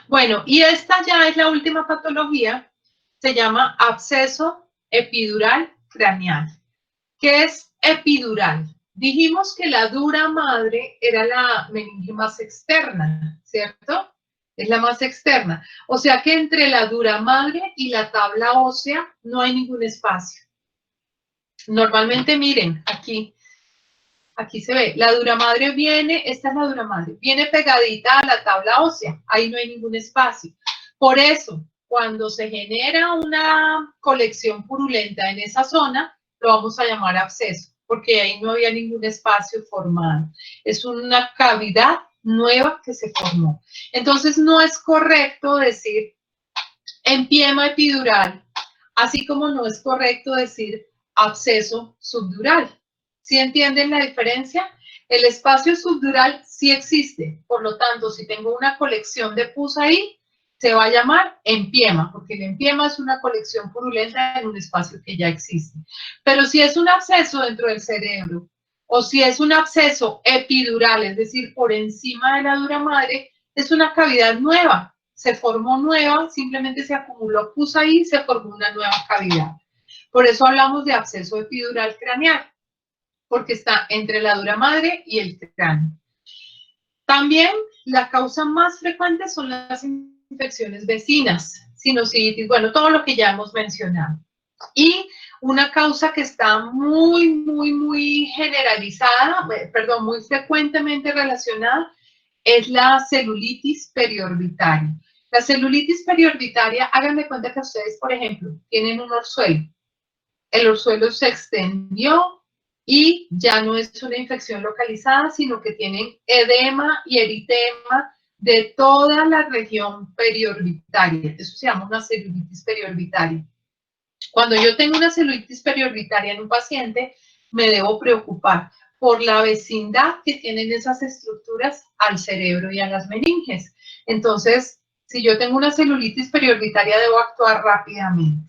Bueno, y esta ya es la última patología, se llama absceso epidural craneal. ¿Qué es epidural? Dijimos que la dura madre era la meninge más externa, ¿cierto? Es la más externa. O sea que entre la dura madre y la tabla ósea no hay ningún espacio. Normalmente, miren, aquí se ve, la dura madre viene, esta es la dura madre, viene pegadita a la tabla ósea, ahí no hay ningún espacio. Por eso, cuando se genera una colección purulenta en esa zona, lo vamos a llamar absceso, porque ahí no había ningún espacio formado. Es una cavidad nueva que se formó. Entonces, no es correcto decir empiema epidural, así como no es correcto decir absceso subdural. ¿Sí entienden la diferencia? El espacio subdural sí existe, por lo tanto, si tengo una colección de pus ahí, se va a llamar empiema, porque el empiema es una colección purulenta en un espacio que ya existe. Pero si es un absceso dentro del cerebro, o si es un absceso epidural, es decir, por encima de la dura madre, es una cavidad nueva, se formó nueva, simplemente se acumuló pus ahí y se formó una nueva cavidad. Por eso hablamos de absceso epidural craneal, porque está entre la dura madre y el cráneo. También la causa más frecuente son las infecciones vecinas, sinusitis, bueno, todo lo que ya hemos mencionado. Y una causa que está muy generalizada, perdón, muy frecuentemente relacionada, es la celulitis periorbitaria. La celulitis periorbitaria, hagan de cuenta que ustedes, por ejemplo, tienen un orzuelo. El orzuelo se extendió y ya no es una infección localizada, sino que tienen edema y eritema de toda la región periorbitaria. Eso se llama una celulitis periorbitaria. Cuando yo tengo una celulitis periorbitaria en un paciente, me debo preocupar por la vecindad que tienen esas estructuras al cerebro y a las meninges. Entonces, si yo tengo una celulitis periorbitaria, debo actuar rápidamente.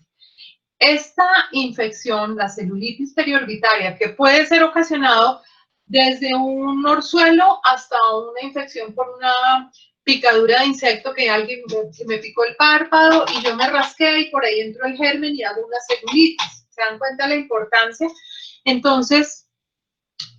Esta infección, la celulitis periorbitaria, que puede ser ocasionado desde un orzuelo hasta una infección por una picadura de insecto, que alguien me picó el párpado y yo me rasqué y por ahí entró el germen y hago una celulitis. ¿Se dan cuenta de la importancia? Entonces,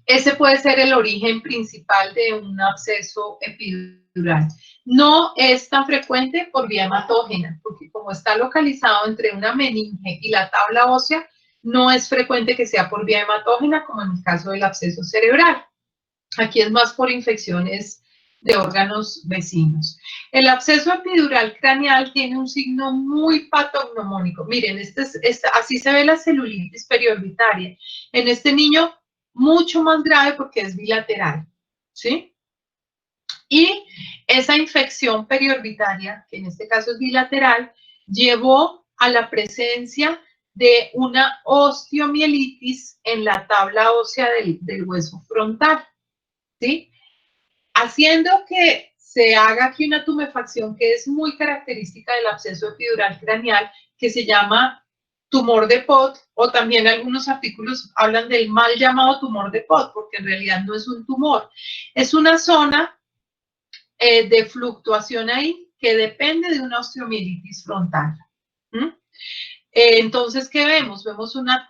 ese puede ser el origen principal de un absceso epidural. No es tan frecuente por vía hematógena, porque como está localizado entre una meninge y la tabla ósea, no es frecuente que sea por vía hematógena, como en el caso del absceso cerebral. Aquí es más por infecciones de órganos vecinos. El absceso epidural craneal tiene un signo muy patognomónico. Miren, así se ve la celulitis periorbitaria. En este niño, mucho más grave porque es bilateral, ¿sí? Y esa infección periorbitaria, que en este caso es bilateral, llevó a la presencia de una osteomielitis en la tabla ósea del hueso frontal, ¿sí? Haciendo que se haga aquí una tumefacción que es muy característica del absceso epidural craneal, que se llama tumor de Pott, o también algunos artículos hablan del mal llamado tumor de Pott, porque en realidad no es un tumor, es una zona de fluctuación ahí que depende de una osteomielitis frontal. Entonces, ¿qué vemos? Vemos una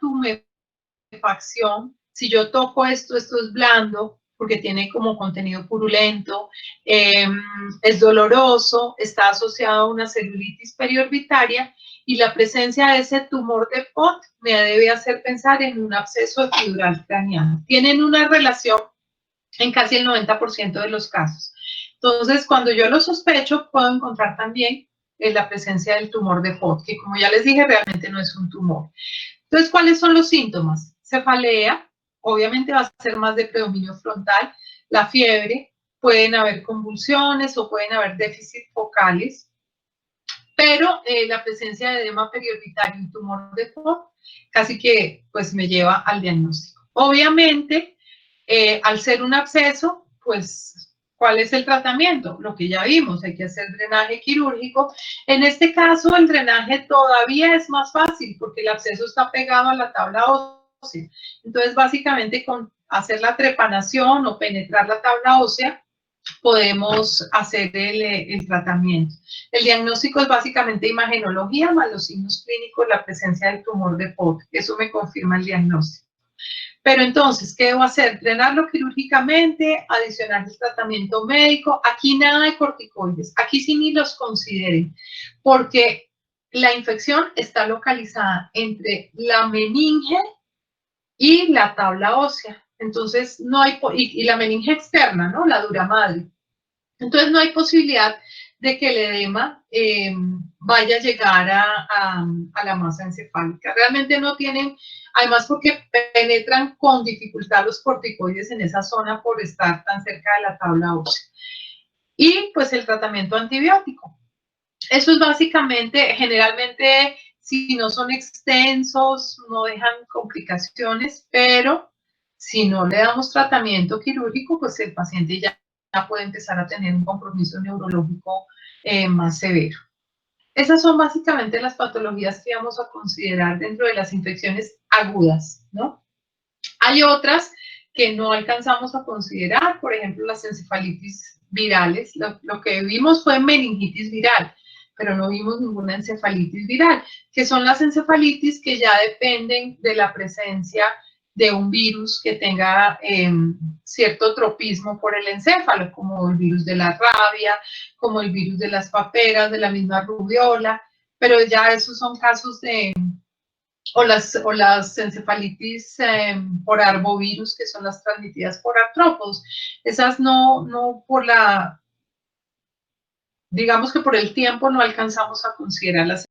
tumefacción. Si yo toco esto es blando, porque tiene como contenido purulento, es doloroso, está asociado a una celulitis periorbitaria, y la presencia de ese tumor de Pott me debe hacer pensar en un absceso epidural craneal. Tienen una relación en casi el 90% de los casos. Entonces, cuando yo lo sospecho, puedo encontrar también la presencia del tumor de Pott, que como ya les dije, realmente no es un tumor. Entonces, ¿cuáles son los síntomas? Cefalea, obviamente va a ser más de predominio frontal, la fiebre, pueden haber convulsiones o pueden haber déficits focales, pero la presencia de edema periorbitario y tumor de Pott casi que pues me lleva al diagnóstico. Obviamente, al ser un absceso, pues, ¿cuál es el tratamiento? Lo que ya vimos, hay que hacer drenaje quirúrgico. En este caso, el drenaje todavía es más fácil porque el absceso está pegado a la tabla ósea. Entonces, básicamente, con hacer la trepanación o penetrar la tabla ósea, podemos hacer el tratamiento. El diagnóstico es básicamente imagenología más los signos clínicos, la presencia del tumor de Potter. Eso me confirma el diagnóstico. Pero entonces, ¿qué debo hacer? Drenarlo quirúrgicamente, adicionar el tratamiento médico. Aquí nada de corticoides. Aquí sí ni los consideren, porque la infección está localizada entre la meninge y la tabla ósea. Entonces, no hay, y la meninge externa, ¿no? La dura madre. Entonces, no hay posibilidad de que el edema vaya a llegar a la masa encefálica. Realmente no tienen, además porque penetran con dificultad los corticoides en esa zona por estar tan cerca de la tabla ósea. Y pues el tratamiento antibiótico. Eso es básicamente, generalmente, si no son extensos, no dejan complicaciones, pero si no le damos tratamiento quirúrgico, pues el paciente ya puede empezar a tener un compromiso neurológico más severo. Esas son básicamente las patologías que vamos a considerar dentro de las infecciones agudas, ¿no? Hay otras que no alcanzamos a considerar, por ejemplo, las encefalitis virales. Lo que vimos fue meningitis viral, pero no vimos ninguna encefalitis viral, que son las encefalitis que ya dependen de la presencia de un virus que tenga cierto tropismo por el encéfalo, como el virus de la rabia, como el virus de las paperas, de la misma rubiola, pero ya esos son casos de, o las encefalitis por arbovirus, que son las transmitidas por artrópodos. Esas no por la, digamos que por el tiempo no alcanzamos a considerarlas